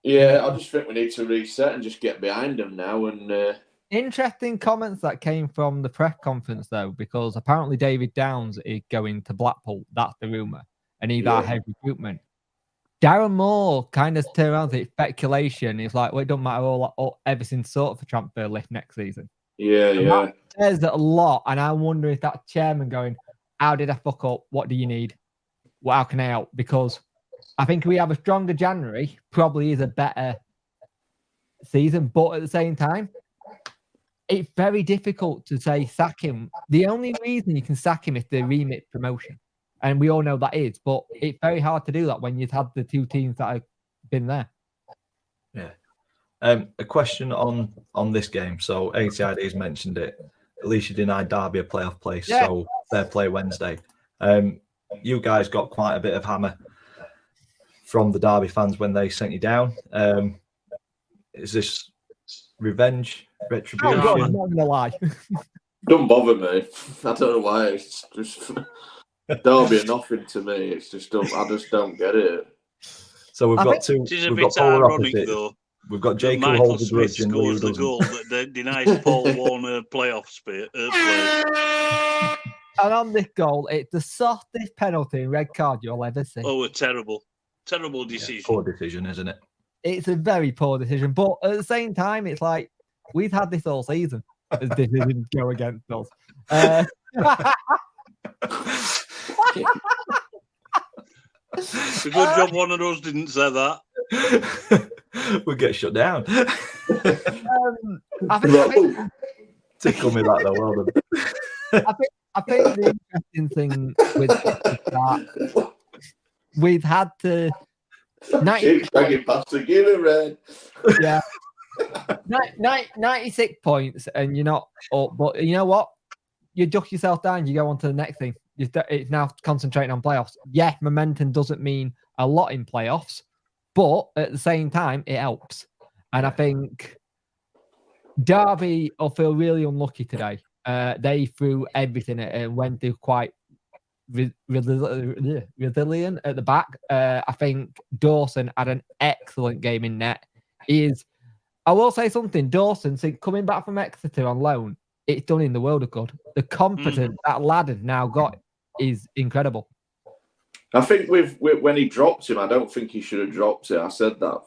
Yeah, I just think we need to reset and just get behind them now. And interesting comments that came from the press conference, though, because apparently David Downs is going to Blackpool. That's the rumour. And he's our head recruitment. Darren Moore kind of turned around to speculation. He's like, well, it don't matter, everything's sorted for transfer list next season. Yeah. That says a lot. And I wonder if that chairman going, how did I fuck up? What do you need? Well, how can I help? Because I think we have a stronger January, probably is a better season. But at the same time, it's very difficult to say sack him. The only reason you can sack him is the remit promotion. And we all know that is. But it's very hard to do that when you've had the two teams that have been there. Yeah. A question on this game. So ATID has mentioned it. at least you denied Derby a playoff place. Yeah. So fair play Wednesday. You guys got quite a bit of hammer from the Derby fans when they sent you down. Is this revenge, Oh, retribution? God, I'm not going to lie. Don't bother me. I don't know why. It's just Derby are nothing to me. It's just I just don't get it. So we've I got think two. It is a We've got bit polar ironic, opposites. though, We've got that Jake who Michael holds a Smith grudge and Lee who scores the doesn't. goal that denies Paul Warner playoff place. And on this goal, it's the softest penalty and red card you'll ever see. Oh, a terrible decision. Yeah, poor decision, isn't it? It's a very poor decision. But at the same time, it's like we've had this all season. As decisions go against us. It's a good job one of us didn't say that. We'll get shut down. I think Tickle me that though. Well done. I think the interesting thing with this is that we've had to 90, Keep dragging past the given red. yeah, 96 points, and you're not up. But you know what? You duck yourself down. You go on to the next thing. It's now concentrating on playoffs. Yeah, momentum doesn't mean a lot in playoffs, but at the same time, it helps. And I think Derby will feel really unlucky today. They threw everything at it and went through quite resilient at the back. I think Dawson had an excellent game in net. I will say something. Dawson, since coming back from Exeter on loan, it's done in the world of good. The confidence that lad has now got is incredible. I think when he dropped him, I don't think he should have dropped it. I said that.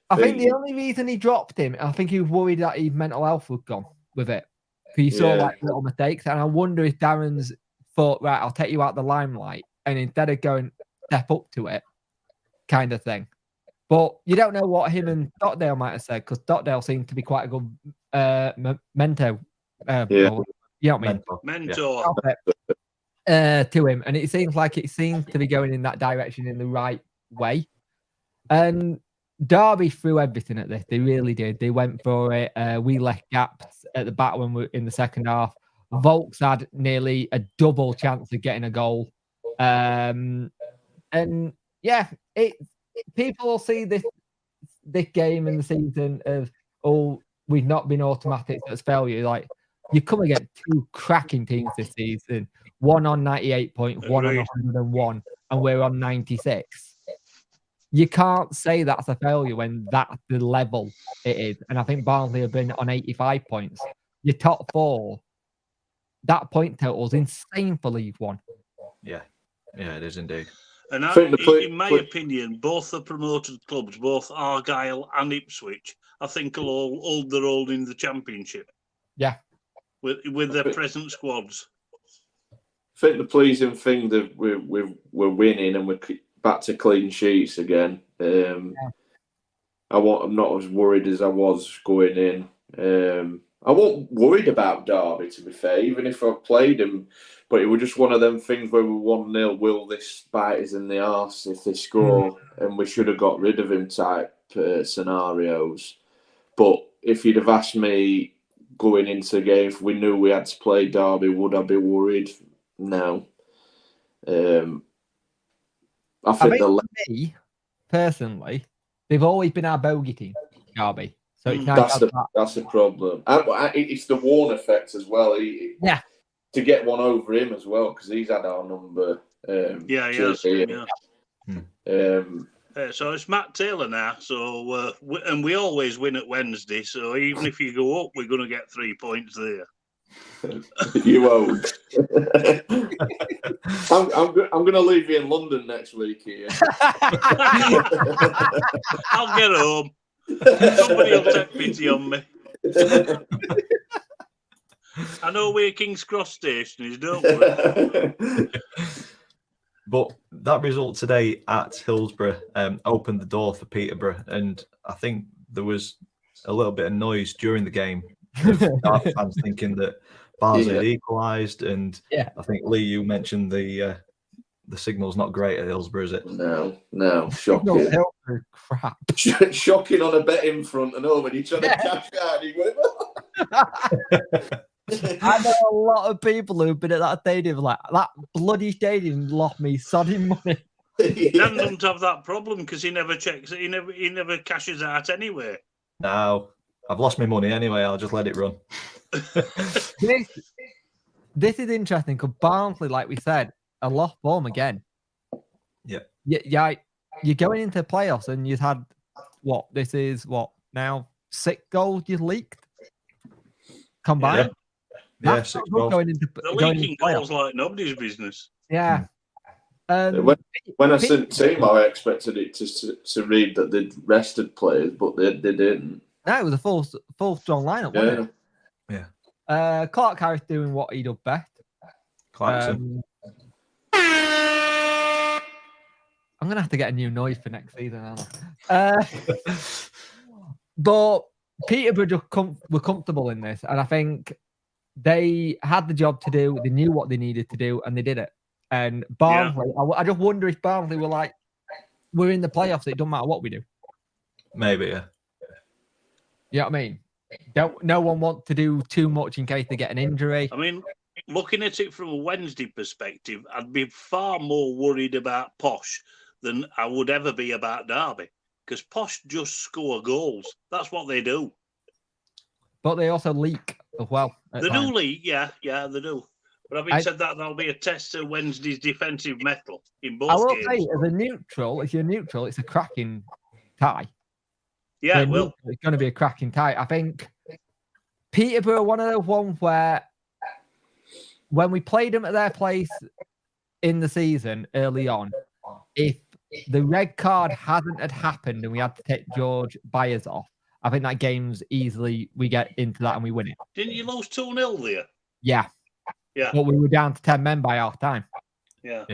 I think the only reason he dropped him, I think he was worried that his mental health was gone with it. He saw like little mistakes, and I wonder if Darren's thought, right, I'll take you out the limelight, and instead of going step up to it, kind of thing. But you don't know what him and Stockdale might have said, because Stockdale seemed to be quite a good mentor. You know what I mean? Mentor. To him, and it seems like it seems to be going in that direction in the right way. And Derby threw everything at this. They really did. They went for it. We left gaps at the back when we were in the second half. Volks had nearly a double chance of getting a goal. And yeah, people will see this game in the season of, oh, we've not been automatic as failure. Like, you come against two cracking teams this season, one on 98 points, one on 101, and we're on 96. You can't say that's a failure when that's the level it is. And I think Barnsley have been on 85 points. Your top four, that point total is insane for League One. Yeah, it is indeed. And in my opinion, both the promoted clubs, both Argyle and Ipswich, I think will all hold their own in the Championship. Yeah. With their present squads. I think the pleasing thing that we're winning and we're back to clean sheets again. I'm not as worried as I was going in. I wasn't worried about Derby, to be fair, even if I played him. But it was just one of them things where we're 1-0, will this bite us in the arse if they score? And we should have got rid of him type scenarios. But if you'd have asked me going into the game, if we knew we had to play Derby, would I be worried? No. I think for me, personally, they've always been our bogey team, Derby. So it's nice that's the problem. And it's the Warren effect as well. To get one over him as well, because he's had our number. He has. So it's Matt Taylor now. So and we always win at Wednesday. So even if you go up, we're going to get 3 points there. You won't. I'm going to leave you in London next week here. I'll get home. Somebody will take pity on me. I know where King's Cross Station is, don't we? But that result today at Hillsborough opened the door for Peterborough, and I think there was a little bit of noise during the game. Fans thinking that Barnsley had equalised, and I think Lee, you mentioned the signal's not great at Hillsborough, is it? No, shocking. Crap. Shocking on a betting front and over. You're trying to cash out. I know a lot of people who've been at that stadium like that bloody stadium lost me sodding money. Dan doesn't have that problem because he never checks it. He never cashes out anyway. No, I've lost my money anyway. I'll just let it run. This is interesting because Barnsley, like we said, are lost form again. Yeah. Yeah. You're going into playoffs and you've had this is now 6 goals you leaked combined. Yeah, That's 6 not good goals. going into They're going leaking into playoffs. goals like nobody's business. Yeah. When I sent team, I expected it to read that they'd rested players, but they didn't. No, it was a full strong lineup, wasn't it? Yeah. Clark Harris doing what he does best. Clarkson. I'm gonna have to get a new noise for next season, aren't I? But Peterborough just were comfortable in this, and I think they had the job to do. They knew what they needed to do, and they did it. And Barnsley, I just wonder if Barnsley were like, we're in the playoffs. It doesn't matter what we do. Maybe, yeah. You know what I mean? No one wants to do too much in case they get an injury. I mean, looking at it from a Wednesday perspective, I'd be far more worried about Posh than I would ever be about Derby, because Posh just score goals. That's what they do. But they also leak as well. They do leak, yeah, they do. But having said that, that'll be a test of Wednesday's defensive mettle in both games. I will games. say, if you're neutral, it's a cracking tie. Yeah, it will. It's going to be a cracking tie. I think Peterborough are one of those ones where when we played them at their place in the season early on, if the red card hadn't had happened and we had to take George Byers off, I think that game's easily, we get into that and we win it. Didn't you lose 2-0 there? Yeah. Yeah. But we were down to 10 men by half time. Yeah.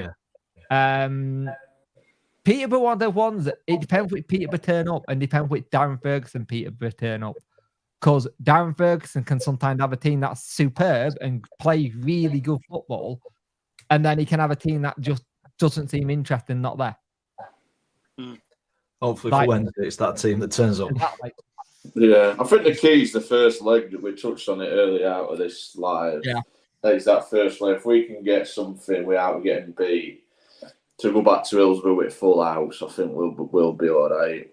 Peterborough one of the ones that it depends which Peterborough turn up and depends which Darren Ferguson Peterborough turn up. Because Darren Ferguson can sometimes have a team that's superb and play really good football, and then he can have a team that just doesn't seem interesting, not there. Hopefully for Wednesday, it's that team that turns up. Exactly. Yeah, I think the key is the first leg that we touched on it earlier out of this live. Yeah. Is that first leg. If we can get something without getting beat to go back to Hillsborough with full house, I think we'll be all right.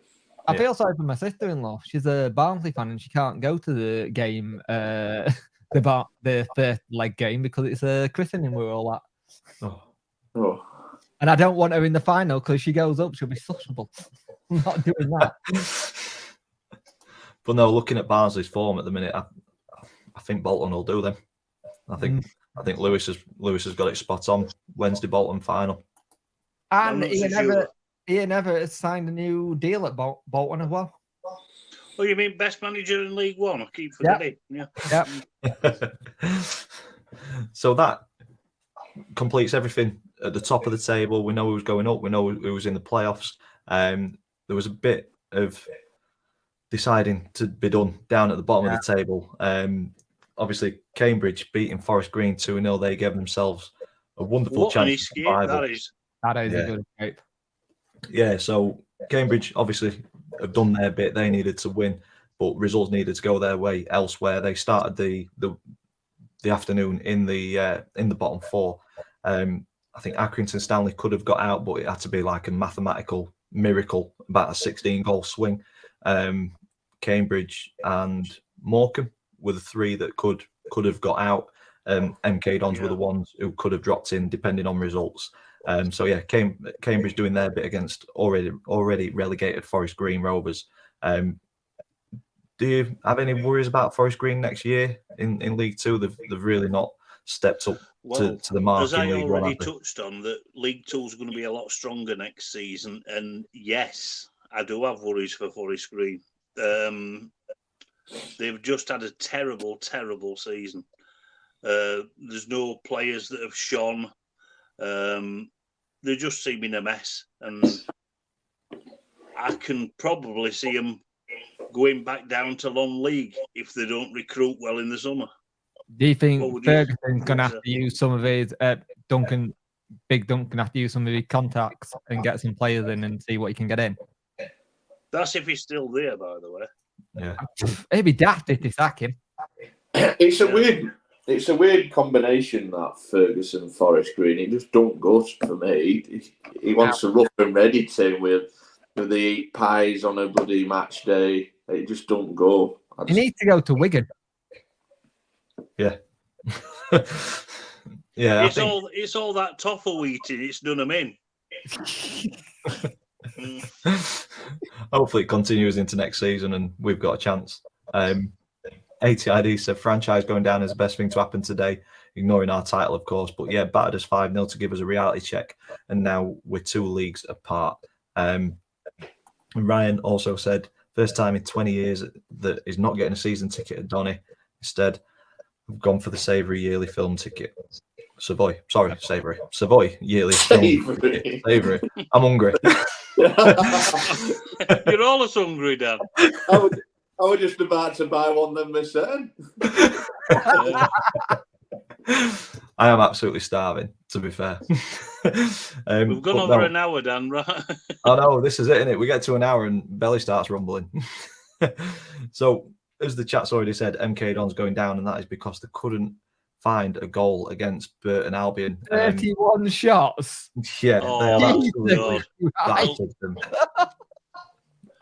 I feel sorry for my sister-in-law. She's a Barnsley fan and she can't go to the game, the first leg game because it's a christening we're all at. Oh. And I don't want her in the final because she goes up, she'll be sociable. I'm not doing that. But no, looking at Barnsley's form at the minute, I think Bolton will do them. I think Lewis has got it spot on. Wednesday Bolton final. And Ian Everett signed a new deal at Bolton as well. Oh, you mean best manager in League One? I keep forgetting. Yeah. So that completes everything at the top of the table. We know who's going up. We know who was in the playoffs. There was a bit of deciding to be done down at the bottom of the table. Obviously, Cambridge beating Forest Green 2-0. They gave themselves a wonderful chance. That is a good escape. Yeah, so Cambridge obviously have done their bit. They needed to win, but results needed to go their way elsewhere. They started the afternoon in the bottom four. I think Accrington Stanley could have got out, but it had to be like a mathematical miracle, about a 16-goal swing. Cambridge and Morecambe were the three that could have got out. MK Dons were the ones who could have dropped in depending on results. Cambridge doing their bit against already relegated Forest Green Rovers. Do you have any worries about Forest Green next year in League Two? They've really not stepped up to the mark. As I in already touched on, that League Two is going to be a lot stronger next season, and yes, I do have worries for Forest Green. They've just had a terrible season. There's no players that have shone. They just seem in a mess, and I can probably see them going back down to non-league if they don't recruit well in the summer. Do you think Ferguson's going to have to use some of his Big Duncan have to use some of his contacts and get some players in and see what he can get in? That's if he's still there, by the way. Yeah, it'd be daft if they sack him. It's a win. It's a weird combination, that Ferguson Forest Green. It just don't go for me. He wants a rough and ready team with the eat pies on a bloody match day. It just don't go. You need to go to Wigan. Yeah. Yeah, It's all that toffle eating. It's done them in. Hopefully it continues into next season and we've got a chance. ATID said franchise going down is the best thing to happen today, ignoring our title, of course. But yeah, battered us 5-0 to give us a reality check. And now we're 2 leagues apart. Ryan also said, first time in 20 years that he's not getting a season ticket at Donny. Instead, we've gone for the Savoury yearly film ticket. Savoury yearly film ticket. Savoury. I'm hungry. You're all as hungry, Dan. I was just about to buy one then myself. I am absolutely starving, to be fair. We've gone over an hour, Dan, right? I know, this is it, isn't it? We get to an hour and belly starts rumbling. So, as the chat's already said, MK Dons going down, and that is because they couldn't find a goal against Burton Albion. 31 shots. Yeah, Oh, they have God. battered them.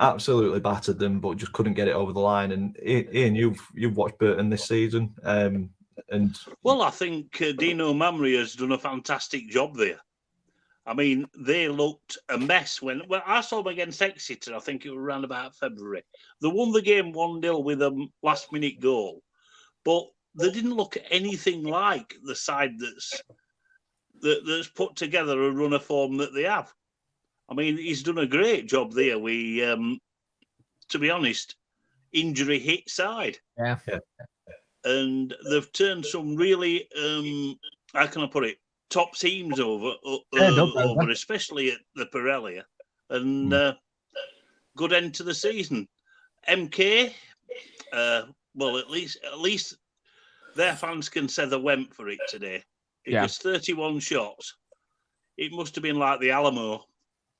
Absolutely battered them, but just couldn't get it over the line. And Ian, you've watched Burton this season, and well, I think Dino Mamri has done a fantastic job there. I mean, they looked a mess when I saw them against Exeter. I think it was around about February. They won the game 1-0 with a last-minute goal, but they didn't look anything like the side that's put together a run of form that they have. I mean, he's done a great job there. We, to be honest, injury hit side. Yeah. And they've turned some really, how can I put it, top teams over, especially at the Pirelli. And good end to the season. MK, well, at least their fans can say they went for it today. Because 31 shots, it must have been like the Alamo.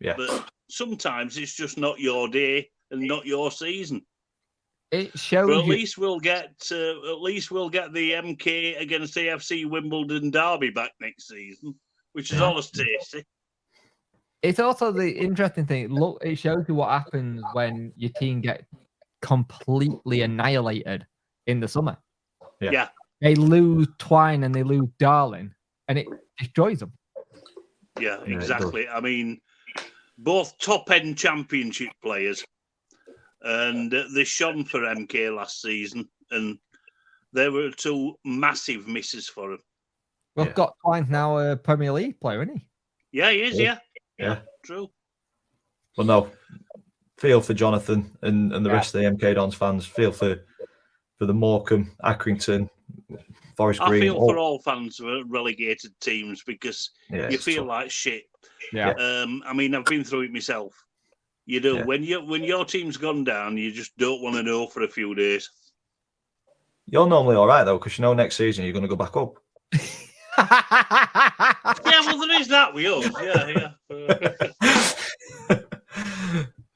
Yeah. But sometimes it's just not your day and not your season. It shows. But at least we'll get the MK against AFC Wimbledon derby back next season, which is always tasty. It's also the interesting thing. Look, it shows you what happens when your team get completely annihilated in the summer. Yeah. They lose Twine and they lose Darling, and it destroys them. Yeah, exactly. I mean, both top-end championship players, and they shone for MK last season, and there were 2 massive misses for him. We've got Twine now a Premier League player, isn't he? Yeah, he is, Yeah. True. Well, no, feel for Jonathan and the rest of the MK Dons fans. Feel for the Morecambe, Accrington, Forest Green. I feel for all fans of relegated teams because you feel tough. like shit. Yeah. I mean, I've been through it myself. You do. Yeah. When your team's gone down, you just don't want to know for a few days. You're normally all right, though, because you know next season you're going to go back up. Yeah, well, there is that with us. Yeah.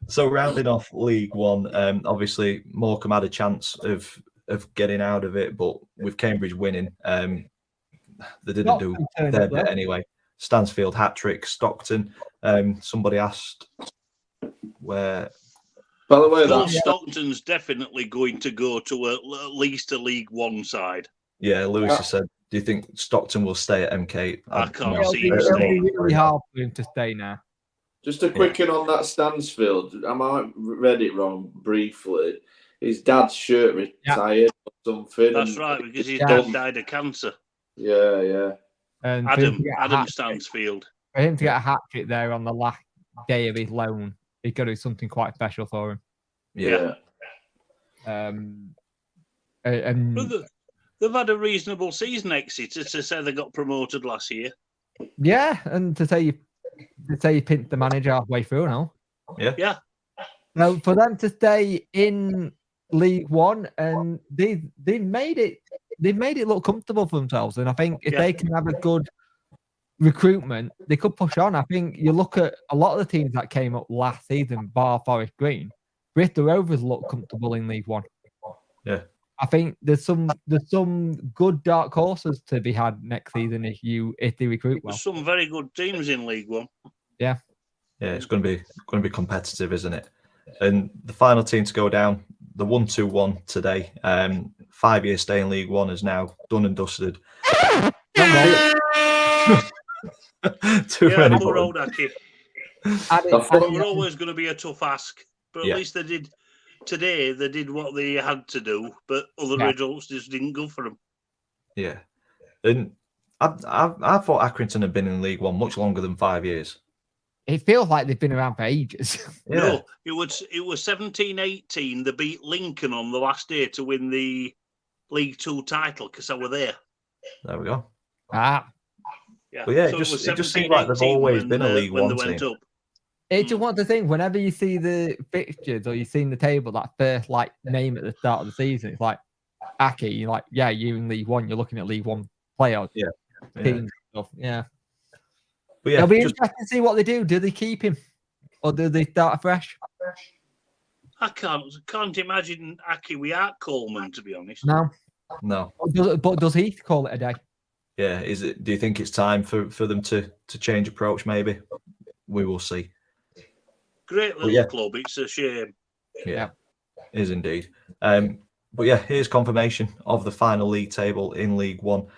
So rounding off League One, obviously Morecambe had a chance of getting out of it, but with Cambridge winning, they didn't do their bit anyway. Stansfield hat-trick, Stockton. Somebody asked where... By the way, Stockton's definitely going to go to at least a League One side. Yeah, Lewis has said, do you think Stockton will stay at MK? I can't see him It'll staying. be really hard for him to stay now. just a quick one on that Stansfield. I might read it wrong briefly. His dad's shirt retired or something. That's right, because his dad died of cancer. Yeah. And Adam Stansfield. For him to get a hat trick there on the last day of his loan, he's got to do something quite special for him. Yeah. And They've had a reasonable season, Exeter, to say they got promoted last year. yeah, and to say you pinned the manager halfway through now. Yeah. Now for them to stay in League One, and they made it look comfortable for themselves. And I think if they can have a good recruitment, they could push on. I think you look at a lot of the teams that came up last season, bar Forest Green, Bristol Rovers look comfortable in League One. Yeah. I think there's some good dark horses to be had next season if they recruit well. There's some very good teams in League One. Yeah, it's going to be competitive, isn't it? And the final team to go down, the 1-2-1 today. 5-year stay in League One is now done and dusted. Too many poor buttons. old Aki. thought- We're always going to be a tough ask, but at least they did today. They did what they had to do, but other results just didn't go for them. Yeah, and I thought Accrington had been in League One much longer than 5 years. It feels like they've been around for ages. Yeah. No, it was 17-18. They beat Lincoln on the last day to win the League Two title because I were there. There we go. Yeah, But yeah, so it just 17-18 seems like they've always been a League when One they went team. up. It's just one of the things. Whenever you see the fixtures or you've seen the table, that first name at the start of the season, it's like Aki. You're like, yeah, you're in League One. You're looking at League One players. Yeah. Teams and stuff. Yeah. But yeah, It'll be interesting to see what they do. Do they keep him, or do they start afresh? I can't imagine Aki without Coleman, to be honest. no. But does he call it a day? Yeah, is it? Do you think it's time for them to change approach? Maybe we will see. Great little club. It's a shame. Yeah, is indeed. But yeah, here's confirmation of the final league table in League One.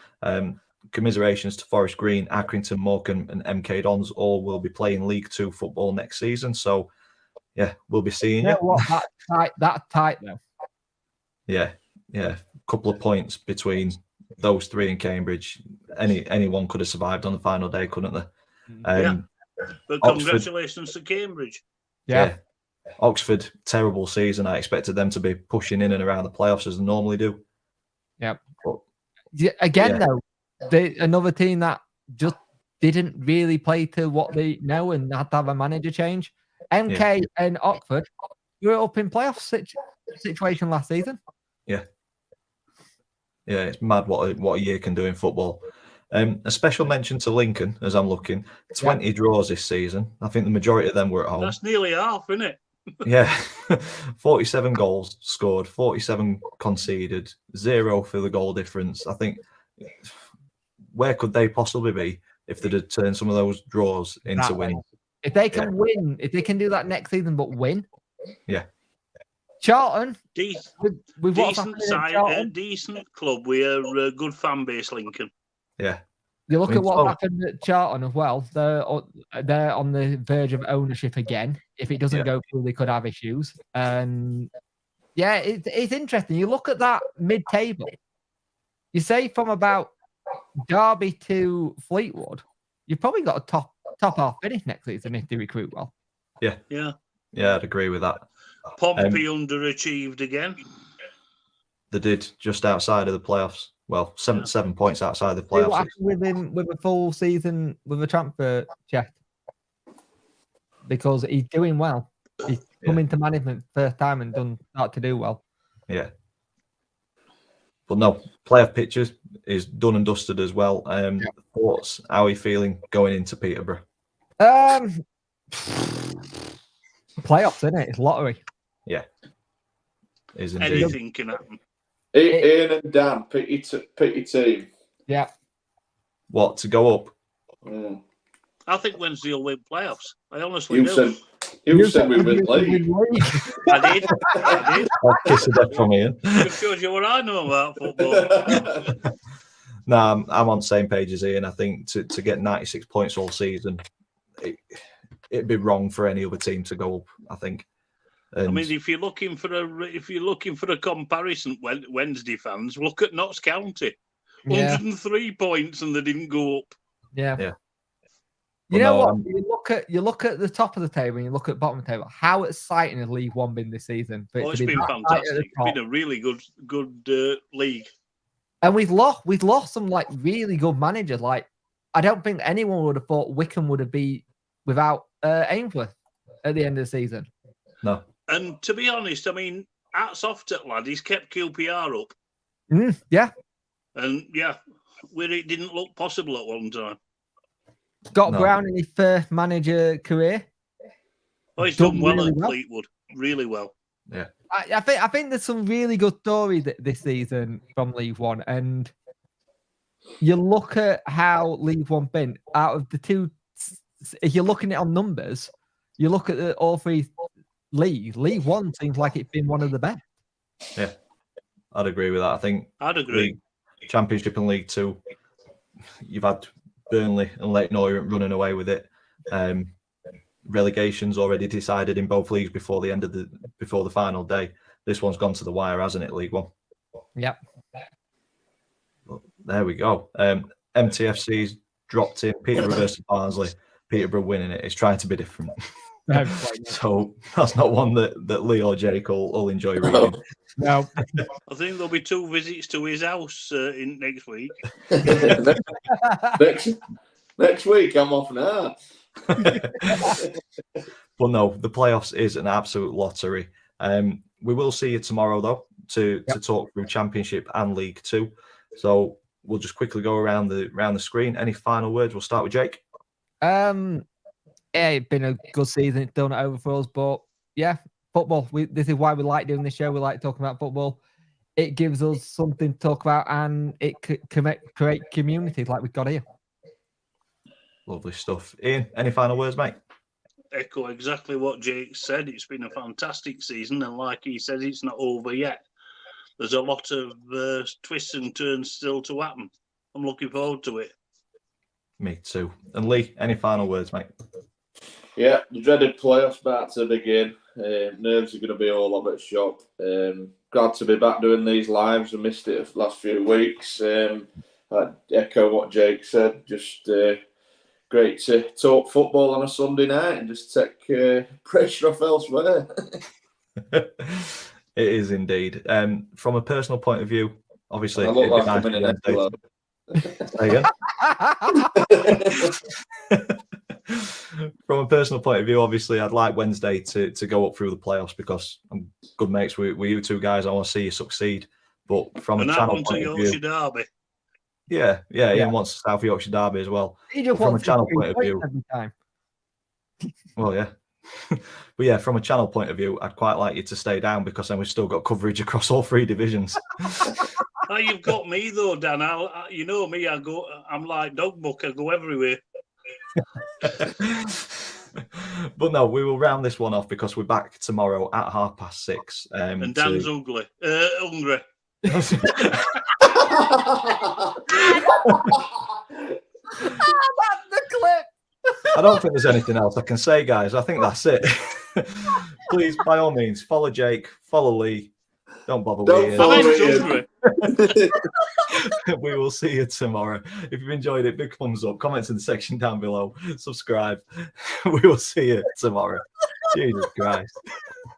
Commiserations to Forest Green, Accrington, Morecambe, and MK Dons all will be playing League Two football next season. So yeah, we'll be seeing you. What that tight though. Yeah. Couple of points between those three in Cambridge. Anyone could have survived on the final day, couldn't they? But Oxford, congratulations to Cambridge. Yeah. Oxford, terrible season. I expected them to be pushing in and around the playoffs as they normally do. Yep. Though, another team that just didn't really play to what they know and had to have a manager change. MK and Oxford were up in playoff situation last season. Yeah, it's mad what a year can do in football. A special mention to Lincoln, as I'm looking, 20 draws this season. I think the majority of them were at home. That's nearly half, isn't it? Yeah, 47 goals scored, 47 conceded, 0 for the goal difference. I think, where could they possibly be if they'd have turned some of those draws into wins? If they can win, if they can do that next season, but win. Yeah. Charlton, decent club with a good fan base, Lincoln. Yeah. You look at what happened at Charlton as well. They're on the verge of ownership again. If it doesn't go through, they could have issues. And it's interesting. You look at that mid-table. You say from about Derby to Fleetwood, you've probably got a top half finish next season if they recruit well. Yeah, I'd agree with that. Pompey underachieved again. They did, just outside of the playoffs. Well, 7 points outside the playoffs. What happened with him with a full season with a transfer check? Because he's doing well. He's come into management first time and start to do well. Yeah. But no, playoff pictures is done and dusted as well. Thoughts? How are you feeling going into Peterborough? Playoffs, isn't it? It's lottery. Yeah. Is indeed. Anything can happen. Ian and Dan, pick your team. Yeah. What, to go up? I think Wednesday will win playoffs. I honestly do. You said we win league. I did. I'll kiss the death from Ian. It shows you what I know about football. No, I'm on the same page as Ian. I think to get 96 points all season, it'd be wrong for any other team to go up, I think. And I mean, if you're looking for a comparison, Wednesday fans, look at Notts County, 103 points, and they didn't go up. Yeah. You know what? You look at the top of the table and you look at the bottom of the table. How exciting has League One been this season? It's been fantastic. It's been a really good league. And we've lost some really good managers. I don't think anyone would have thought Wickham would have been without Ainsworth at the end of the season. No. And to be honest, I mean, hats off to lad. He's kept QPR up. Yeah. And where it didn't look possible at one time. Scott Brown in his first manager career. Oh, he's done well at Fleetwood. Really well. Yeah. I think there's some really good stories this season from League One, and you look at how League One been out of the two. If you're looking at it on numbers, you look at all three leagues. League One seems like it's been one of the best. Yeah, I'd agree with that. I think I'd agree. Championship and League Two, you've had Burnley and Leyton Orient running away with it. Relegation's already decided in both leagues before the end of before the final day. This one's gone to the wire, hasn't it? League One. Yep. Well, there we go. MTFC's dropped in. Peterborough versus Barnsley. Peterborough winning it. It's trying to be different. So that's not one that Lee or Jake will enjoy reading. No. I think there'll be 2 visits to his house in next week. next week, I'm off now. But no, the playoffs is an absolute lottery. We will see you tomorrow, though, to talk through Championship and League Two. So we'll just quickly go around the screen. Any final words? We'll start with Jake. Yeah, it's been a good season. It's done it over for us, but yeah, football. This is why we like doing this show. We like talking about football. It gives us something to talk about, and it can create communities like we've got here. Lovely stuff. Ian, any final words, mate? Echo exactly what Jake said. It's been a fantastic season, and like he says, it's not over yet. There's a lot of twists and turns still to happen. I'm looking forward to it. Me too. And Lee, any final words, mate? Yeah, the dreaded playoffs about to begin. Nerves are going to be all over the shop. Glad to be back doing these lives. I missed it the last few weeks. I echo what Jake said. Just great to talk football on a Sunday night and just take pressure off elsewhere. It is indeed. From a personal point of view, obviously, I look like I'm in an episode. There you go. From a personal point of view, obviously, I'd like Wednesday to go up through the playoffs because I'm good mates with you two guys. I want to see you succeed. But from a channel point of view, derby. Yeah. Ian wants the South Yorkshire Derby as well. From a channel point of view, well, yeah. But yeah, from a channel point of view, I'd quite like you to stay down because then we've still got coverage across all 3 divisions. Oh, you've got me though, Dan. You know me. I'm like dog book. I go everywhere. But no, we will round this one off because we're back tomorrow at 6:30. And Dan's hungry. That's the clip. I don't think there's anything else I can say, guys. I think that's it. Please, by all means, follow Jake, follow Lee. Don't bother with it. We will see you tomorrow. If you've enjoyed it, big thumbs up, comments in the section down below, subscribe. We will see you tomorrow. Jesus Christ.